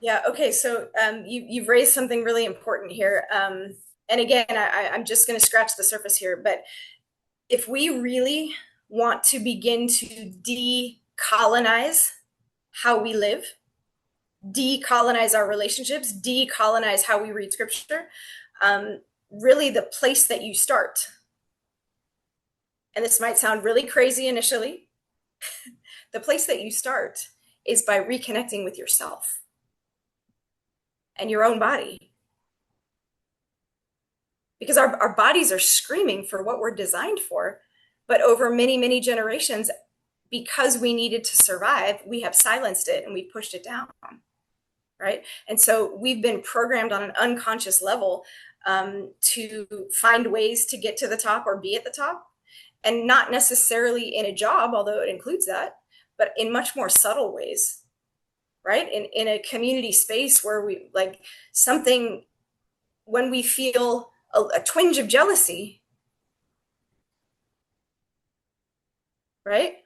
Yeah. Okay. So you've raised something really important here. And again, I'm just going to scratch the surface here, but if we really want to begin to decolonize how we live, decolonize our relationships, decolonize how we read scripture, really the place that you start, and this might sound really crazy initially, the place that you start is by reconnecting with yourself and your own body. Because our bodies are screaming for what we're designed for, but over many, many generations, because we needed to survive, we have silenced it and we pushed it down, right? And so we've been programmed on an unconscious level to find ways to get to the top or be at the top, and not necessarily in a job, although it includes that, but in much more subtle ways, right? In a community space where we like something, when we feel a twinge of jealousy, right?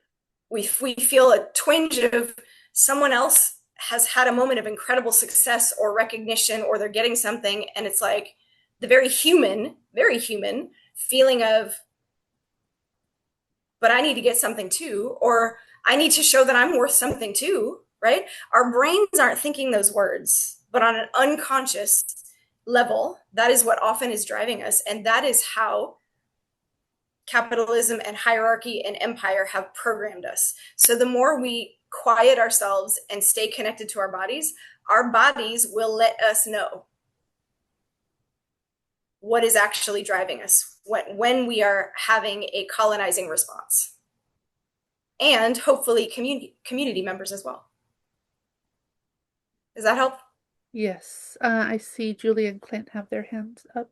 We feel a twinge of someone else has had a moment of incredible success or recognition, or they're getting something, and it's like the very human feeling of, but I need to get something too, or I need to show that I'm worth something too, right? Our brains aren't thinking those words, but on an unconscious level, that is what often is driving us. And that is how capitalism and hierarchy and empire have programmed us. So the more we quiet ourselves and stay connected to our bodies will let us know what is actually driving us when we are having a colonizing response, and hopefully community members as well. Does that help? Yes, I see Julie and Clint have their hands up.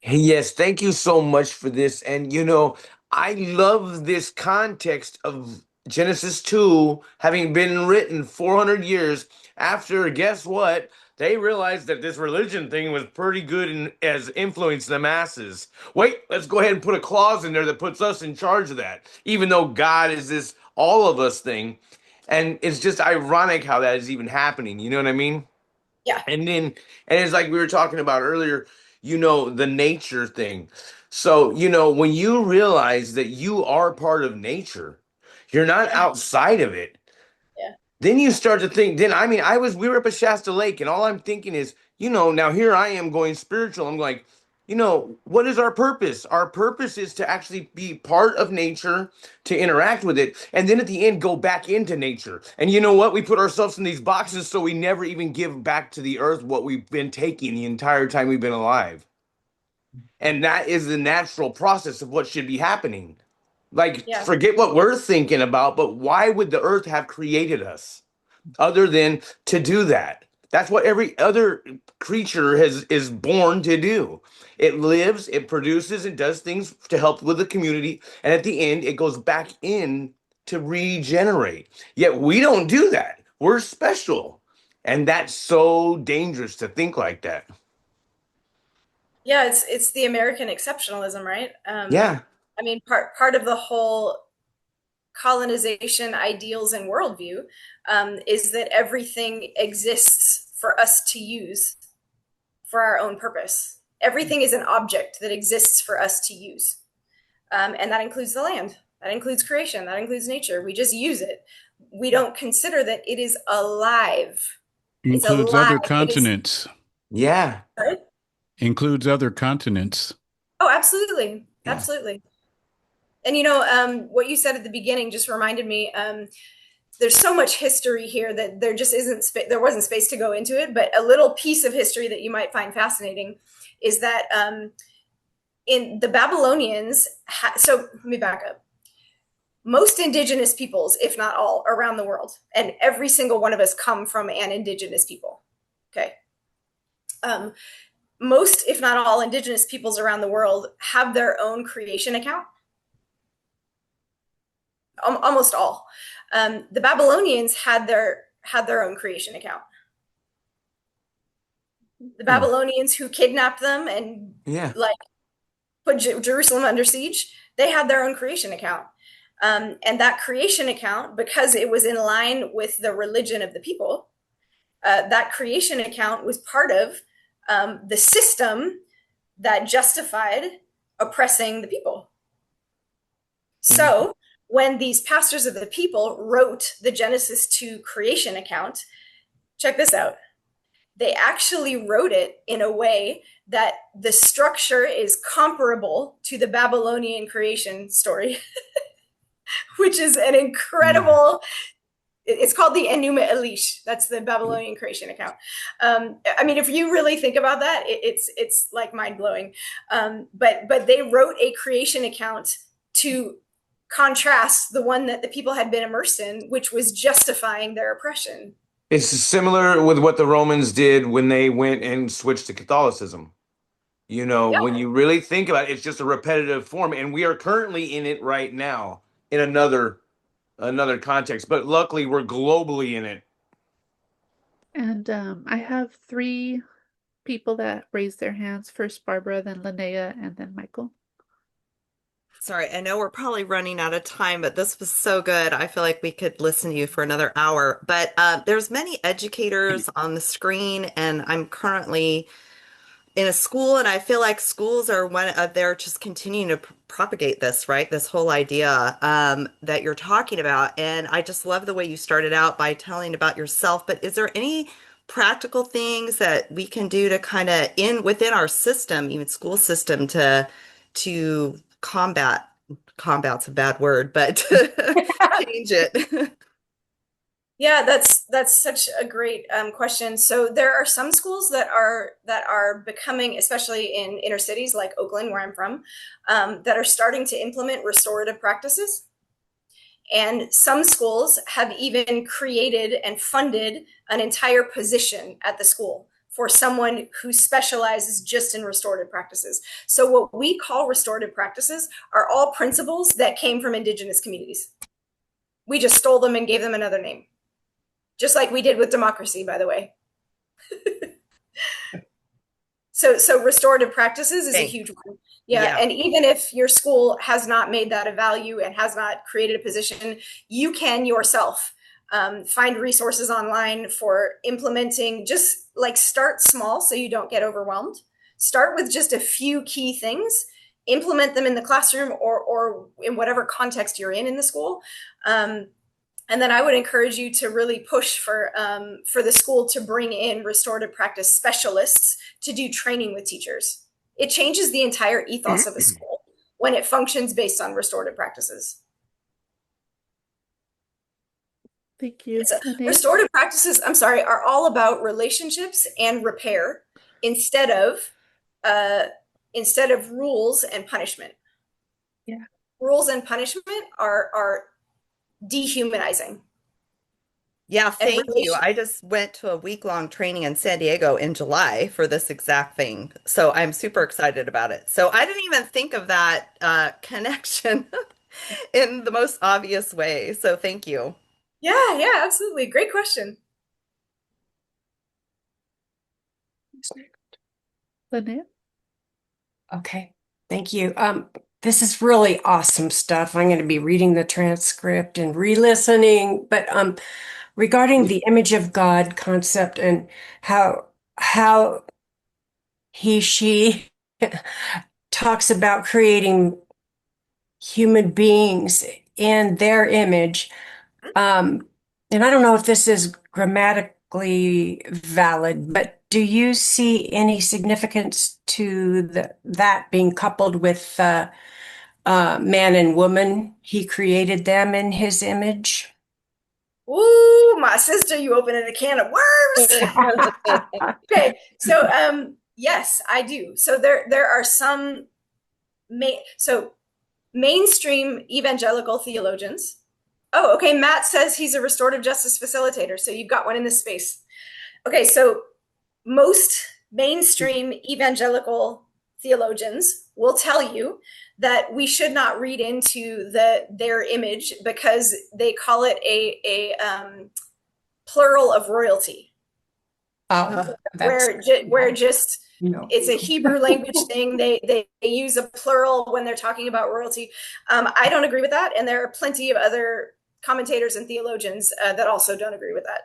Hey, yes, thank you so much for this. And I love this context of Genesis 2 having been written 400 years after, guess what? They realized that this religion thing was pretty good and has influenced the masses. Wait, let's go ahead and put a clause in there that puts us in charge of that, even though God is this all of us thing. And it's just ironic how that is even happening. You know what I mean? Yeah. And it's like we were talking about earlier, the nature thing. So, when you realize that you are part of nature, you're not Yeah. outside of it. Yeah. Then you start to think, we were up at Shasta Lake, and all I'm thinking is, now here I am going spiritual. I'm like, what is our purpose? Our purpose is to actually be part of nature, to interact with it, and then at the end go back into nature. And you know what? We put ourselves in these boxes so we never even give back to the earth what we've been taking the entire time we've been alive. And that is the natural process of what should be happening. Like, Yeah. forget what we're thinking about, but why would the earth have created us other than to do that? That's what every other creature is born to do. It lives, it produces, and does things to help with the community, and at the end, it goes back in to regenerate. Yet we don't do that. We're special, and that's so dangerous to think like that. Yeah, it's the American exceptionalism, right? Yeah. I mean, part of the whole colonization ideals and worldview is that everything exists for us to use for our own purpose. Everything is an object that exists for us to use, and that includes the land, that includes creation, that includes nature. We just use it. We don't consider that it is alive. It's Includes alive. other It is. continents. Yeah. Right? Includes other continents. Oh, absolutely, Yeah. absolutely. And what you said at the beginning just reminded me. There's so much history here that there just isn't there wasn't space to go into it. But a little piece of history that you might find fascinating is that in the Babylonians. So let me back up. Most indigenous peoples, if not all, around the world, and every single one of us come from an indigenous people. Okay. Most, if not all, indigenous peoples around the world have their own creation account. Almost all. The Babylonians had their own creation account. The Babylonians who kidnapped them and put Jerusalem under siege, they had their own creation account. And that creation account, because it was in line with the religion of the people, that creation account was part of the system that justified oppressing the people. So when these pastors of the people wrote the Genesis 2 creation account, check this out. They actually wrote it in a way that the structure is comparable to the Babylonian creation story, which is an incredible. It's called the Enuma Elish. That's the Babylonian creation account. I mean, if you really think about that, it's like mind blowing. But they wrote a creation account to contrast the one that the people had been immersed in, which was justifying their oppression. It's similar with what the Romans did when they went and switched to Catholicism. When you really think about it, it's just a repetitive form, and we are currently in it right now in another context. But luckily, we're globally in it. And I have three people that raised their hands. First Barbara, then Linnea, and then Michael. Sorry, I know we're probably running out of time, but this was so good. I feel like we could listen to you for another hour. But there's many educators on the screen, and I'm currently in a school, and I feel like schools are they're just continuing to propagate this, right? This whole idea that you're talking about. And I just love the way you started out by telling about yourself. But is there any practical things that we can do to kind of within our system, even school system, to combat's a bad word, but to change it? Yeah, that's such a great question. So there are some schools that are becoming, especially in inner cities like Oakland, where I'm from, that are starting to implement restorative practices. And some schools have even created and funded an entire position at the school for someone who specializes just in restorative practices. So what we call restorative practices are all principles that came from indigenous communities. We just stole them and gave them another name, just like we did with democracy, by the way. So restorative practices is a Thanks. huge one. Yeah, Yeah. and even if your school has not made that a value and has not created a position, you can yourself find resources online for implementing. Just like start small so you don't get overwhelmed. Start with just a few key things. Implement them in the classroom or in whatever context you're in the school. And then I would encourage you to really push for the school to bring in restorative practice specialists to do training with teachers. It changes the entire ethos of a school when it functions based on restorative practices. Thank you, So Lene. restorative practices, I'm sorry, are all about relationships and repair instead of uh, instead of rules and punishment. Yeah. Rules and punishment are dehumanizing. Yeah, And thank you. I just went to a week-long training in San Diego in July for this exact thing. So I'm super excited about it. So I didn't even think of that connection in the most obvious way. So thank you. yeah, yeah, absolutely. Great question. Lene? Okay, thank you. This is really awesome stuff. I'm going to be reading the transcript and re-listening, but regarding the image of God concept and how she talks about creating human beings in their image. And I don't know if this is grammatically valid, but do you see any significance to that being coupled with man and woman? He created them in his image. Ooh, my sister, you opening a can of worms. Okay, so yes, I do. So there are some mainstream evangelical theologians. Oh, okay. Matt says he's a restorative justice facilitator, so you've got one in this space. Okay, so most mainstream evangelical theologians will tell you that we should not read into their image because they call it a plural of royalty. Oh, where just no. it's a Hebrew language thing. They use a plural when they're talking about royalty. I don't agree with that, and there are plenty of other commentators and theologians that also don't agree with that.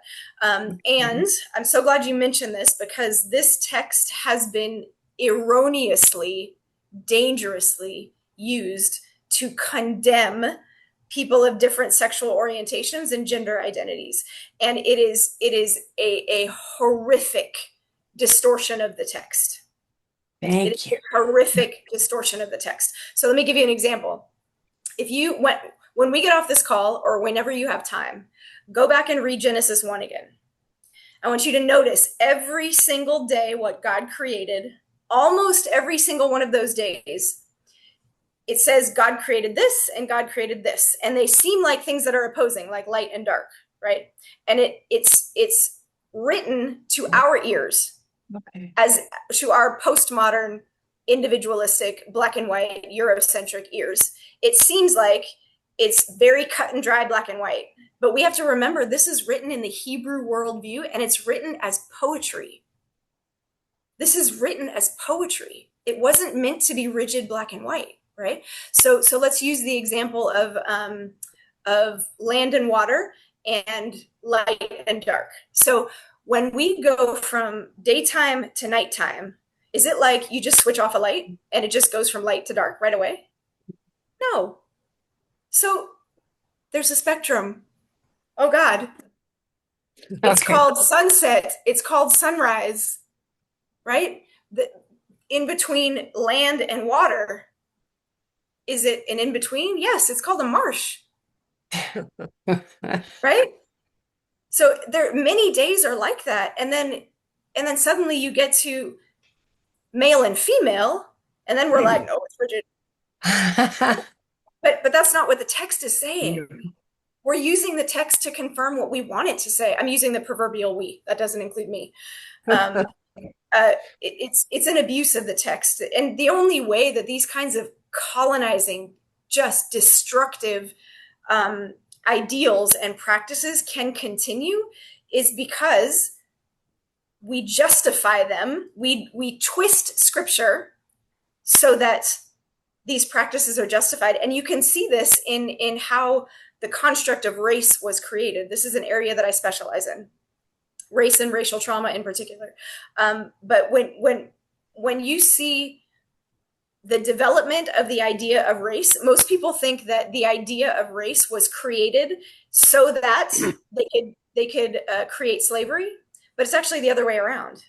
And I'm so glad you mentioned this because this text has been erroneously, dangerously used to condemn people of different sexual orientations and gender identities. And it is a horrific distortion of the text. It is Thank you. a horrific distortion of the text. So let me give you an example. If you when we get off this call or whenever you have time, go back and read Genesis 1 again. I want you to notice every single day what God created, almost every single one of those days. It says God created this and God created this, and they seem like things that are opposing, like light and dark, right? And it's written to our ears, Okay. as to our postmodern, individualistic, black and white, Eurocentric ears. It seems like it's very cut and dry, black and white. But we have to remember this is written in the Hebrew worldview, and it's written as poetry. This is written as poetry. It wasn't meant to be rigid black and white, right? So let's use the example of land and water and light and dark. So when we go from daytime to nighttime, is it like you just switch off a light and it just goes from light to dark right away? No. So there's a spectrum. Oh God. It's Okay. called sunset. It's called sunrise, right? In between land and water, is it an in between? Yes, it's called a marsh, right? So there many days are like that, and then suddenly you get to male and female, and then we're like, no, it's rigid. But that's not what the text is saying. We're using the text to confirm what we want it to say. I'm using the proverbial we. That doesn't include me. It's an abuse of the text, and the only way that these kinds of colonizing, just destructive ideals and practices can continue is because we justify them. We twist scripture so that these practices are justified, and you can see this in how the construct of race was created. This is an area that I specialize in, race and racial trauma in particular. But when you see the development of the idea of race, most people think that the idea of race was created so that they could create slavery, but it's actually the other way around.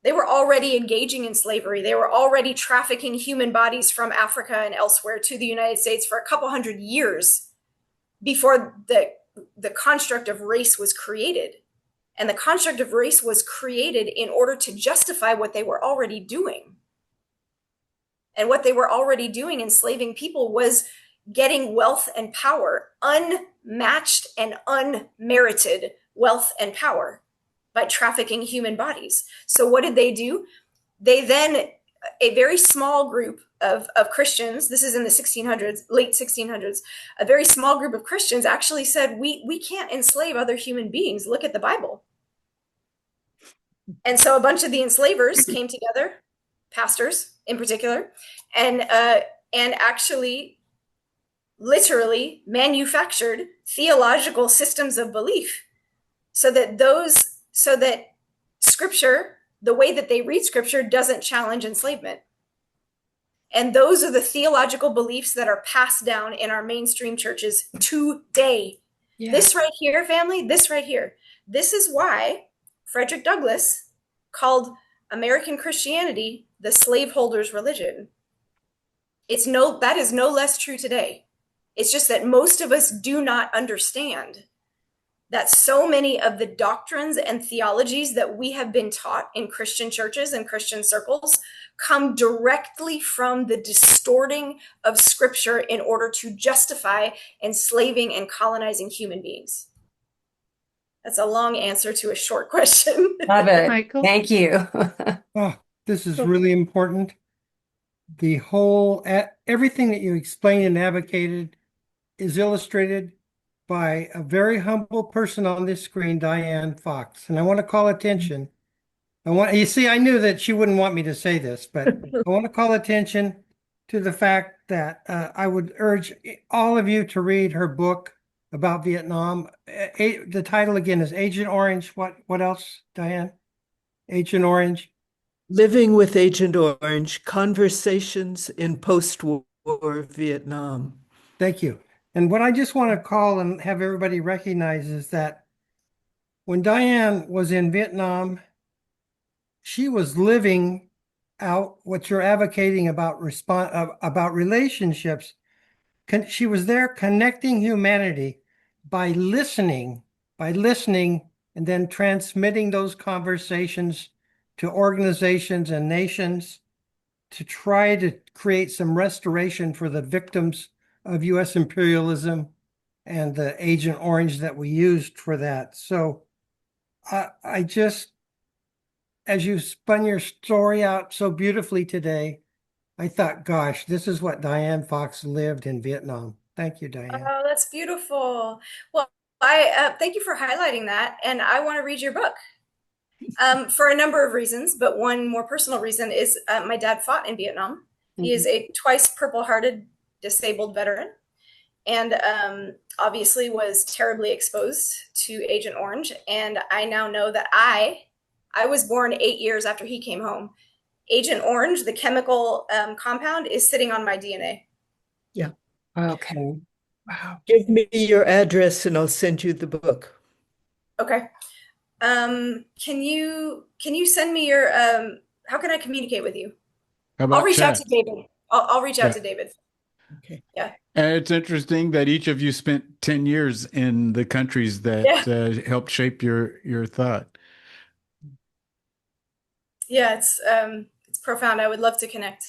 They were already engaging in slavery. They were already trafficking human bodies from Africa and elsewhere to the United States for a couple hundred years before the construct of race was created. And the construct of race was created in order to justify what they were already doing. And what they were already doing, enslaving people, was getting wealth and power, unmatched and unmerited wealth and power, by trafficking human bodies. So what did they do? They then, a very small group of Christians, this is in the 1600s, late 1600s, a very small group of Christians actually said, we can't enslave other human beings. Look at the Bible. And so a bunch of the enslavers came together, pastors in particular, and actually literally manufactured theological systems of belief so that scripture, the way that they read scripture, doesn't challenge enslavement. And those are the theological beliefs that are passed down in our mainstream churches today. Yeah. This right here, family, this right here. This is why Frederick Douglass called American Christianity the slaveholders' religion. That is no less true today. It's just that most of us do not understand that so many of the doctrines and theologies that we have been taught in Christian churches and Christian circles come directly from the distorting of scripture in order to justify enslaving and colonizing human beings. That's a long answer to a short question. Love it. Michael? Thank you. Oh, this is really important. The whole, everything that you explained and advocated is illustrated by a very humble person on this screen, Diane Fox. And I want to call attention. You see, I knew that she wouldn't want me to say this, but I want to call attention to the fact that I would urge all of you to read her book about Vietnam. The title again is Agent Orange. What else, Diane? Agent Orange. Living with Agent Orange, Conversations in Post-War Vietnam. Thank you. And what I just want to call and have everybody recognize is that when Diane was in Vietnam, she was living out what you're advocating about relationships. She was there connecting humanity by listening, and then transmitting those conversations to organizations and nations to try to create some restoration for the victims of U.S. imperialism and the Agent Orange that we used for that. So I just, as you spun your story out so beautifully today, I thought, gosh, this is what Diane Fox lived in Vietnam. Thank you, Diane. Oh, that's beautiful. Well, I thank you for highlighting that, and I want to read your book for a number of reasons, but one more personal reason is my dad fought in Vietnam. He is a twice Purple-Hearted disabled veteran, and obviously was terribly exposed to Agent Orange. And I now know that I was born 8 years after he came home. Agent Orange, the chemical compound, is sitting on my DNA. Yeah. Okay. Wow. Give me your address and I'll send you the book. Okay. Can you send me your how can I communicate with you? How about I'll reach out chat? to David. I'll reach out to David. Okay. Yeah. And it's interesting that each of you spent 10 years in the countries that helped shape your thought. Yeah, it's profound. I would love to connect.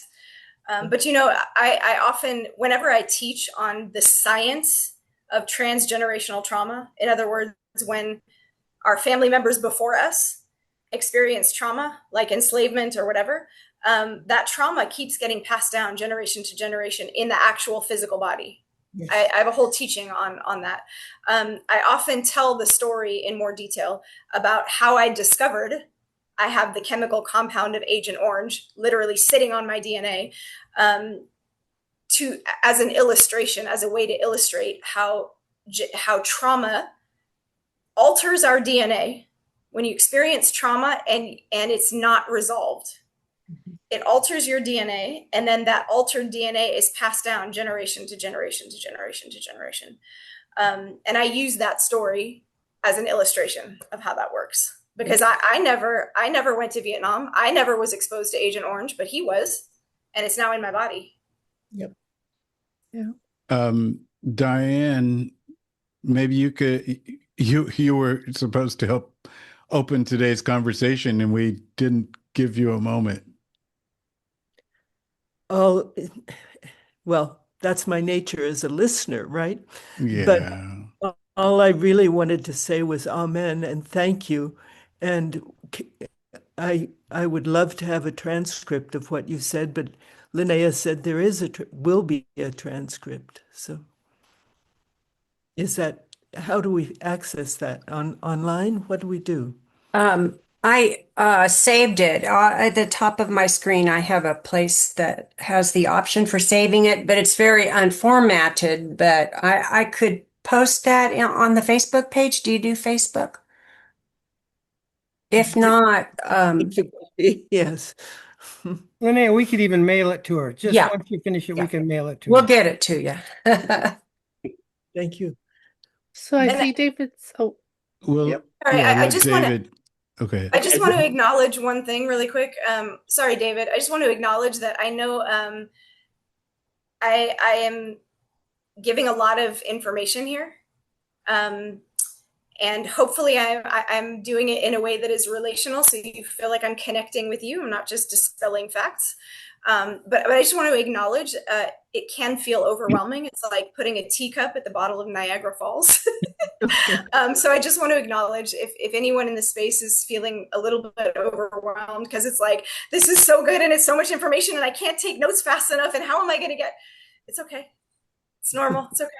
But I often, whenever I teach on the science of transgenerational trauma, in other words, when our family members before us experienced trauma, like enslavement or whatever, that trauma keeps getting passed down generation to generation in the actual physical body. Yes. I have a whole teaching on that. I often tell the story in more detail about how I discovered I have the chemical compound of Agent Orange literally sitting on my DNA, as an illustration, as a way to illustrate how trauma alters our DNA. When you experience trauma and it's not resolved, it alters your DNA, and then that altered DNA is passed down generation to generation to generation to generation. And I use that story as an illustration of how that works, because I never went to Vietnam. I never was exposed to Agent Orange, but he was, and it's now in my body. Yep. Yeah. Diane, maybe you were supposed to help open today's conversation, and we didn't give you a moment. Oh, well, that's my nature as a listener, right? Yeah. But all I really wanted to say was amen and thank you. And I would love to have a transcript of what you said, but Linnea said there will be a transcript. So how do we access that online? What do we do? I saved it. At the top of my screen, I have a place that has the option for saving it, but it's very unformatted. But I could post that on the Facebook page. Do you do Facebook? If not, Yes. Linnea, we could even mail it to her. Just Yeah. once you finish it, we can mail it to we'll you. get it to you. Thank you. So I And see David's. Oh, Well, Yep. All right, yeah, I let just wanna- David. Okay. I just want to acknowledge one thing really quick. Sorry, David. I just want to acknowledge that I know I am giving a lot of information here. And hopefully I'm doing it in a way that is relational, so you feel like I'm connecting with you. I'm not just dispelling facts. But I just want to acknowledge it can feel overwhelming. It's like putting a teacup at the bottom of Niagara Falls. So I just want to acknowledge if anyone in the space is feeling a little bit overwhelmed, because it's like, this is so good and it's so much information and I can't take notes fast enough, and how am I going to get, it's okay. It's normal. It's okay.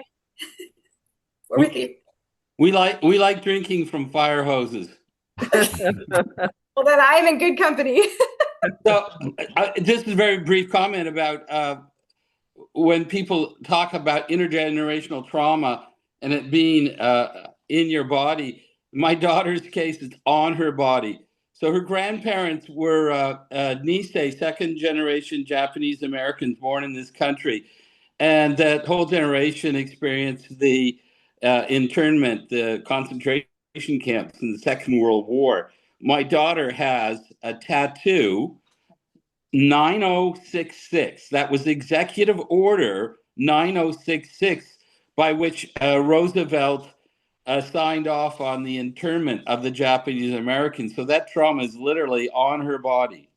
We're with you. We like drinking from fire hoses. Well, then I am in good company. So just a very brief comment about when people talk about intergenerational trauma and it being in your body. My daughter's case is on her body. So her grandparents were Nisei, second generation Japanese Americans born in this country. And that whole generation experienced the internment, the concentration camps in the Second World War. My daughter has a tattoo 9066. That was Executive Order 9066, by which Roosevelt signed off on the internment of the Japanese Americans. So that trauma is literally on her body.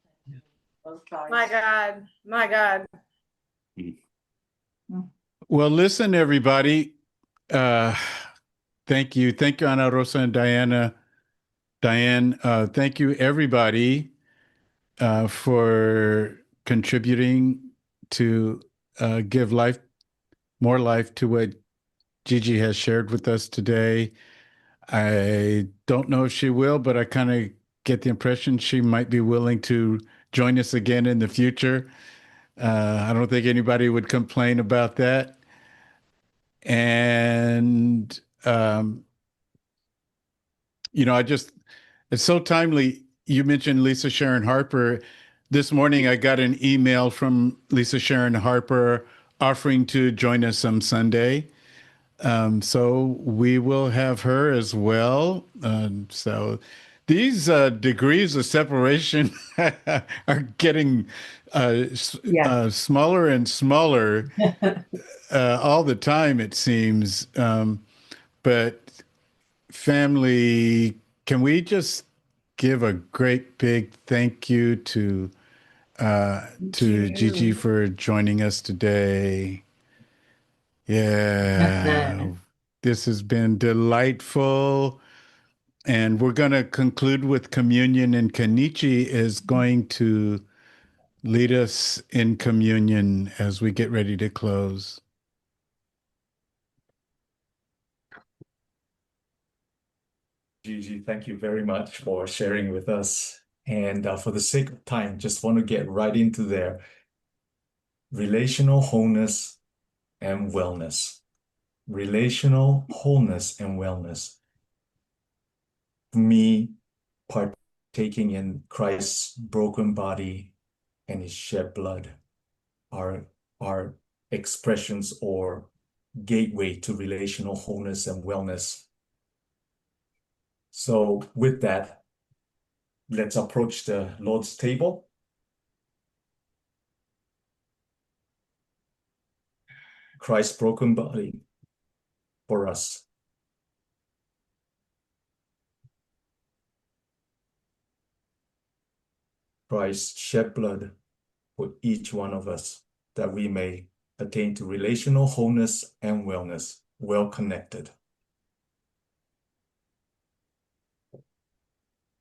My God. My God. Well, listen, everybody. Thank you. Thank you, Ana Rosa and Diane. Thank you, everybody, for contributing to give more life to what Gigi has shared with us today. I don't know if she will, but I kind of get the impression she might be willing to join us again in the future. I don't think anybody would complain about that. And, it's so timely. You mentioned Lisa Sharon Harper. This morning, I got an email from Lisa Sharon Harper offering to join us on Sunday. So we will have her as well. So these degrees of separation are getting Yeah. smaller and smaller all the time, it seems. But family, can we just give a great big thank you to Gigi You. for joining us today? Yeah, this has been delightful. And we're going to conclude with communion, and Kenichi is going to lead us in communion as we get ready to close. Gigi, thank you very much for sharing with us. And for the sake of time, just want to get right into there. Relational wholeness and wellness. Relational wholeness and wellness. Me partaking in Christ's broken body and his shed blood are expressions or gateway to relational wholeness and wellness. So with that, let's approach the Lord's table. Christ's broken body for us. Christ shed blood for each one of us that we may attain to relational wholeness and wellness, well connected.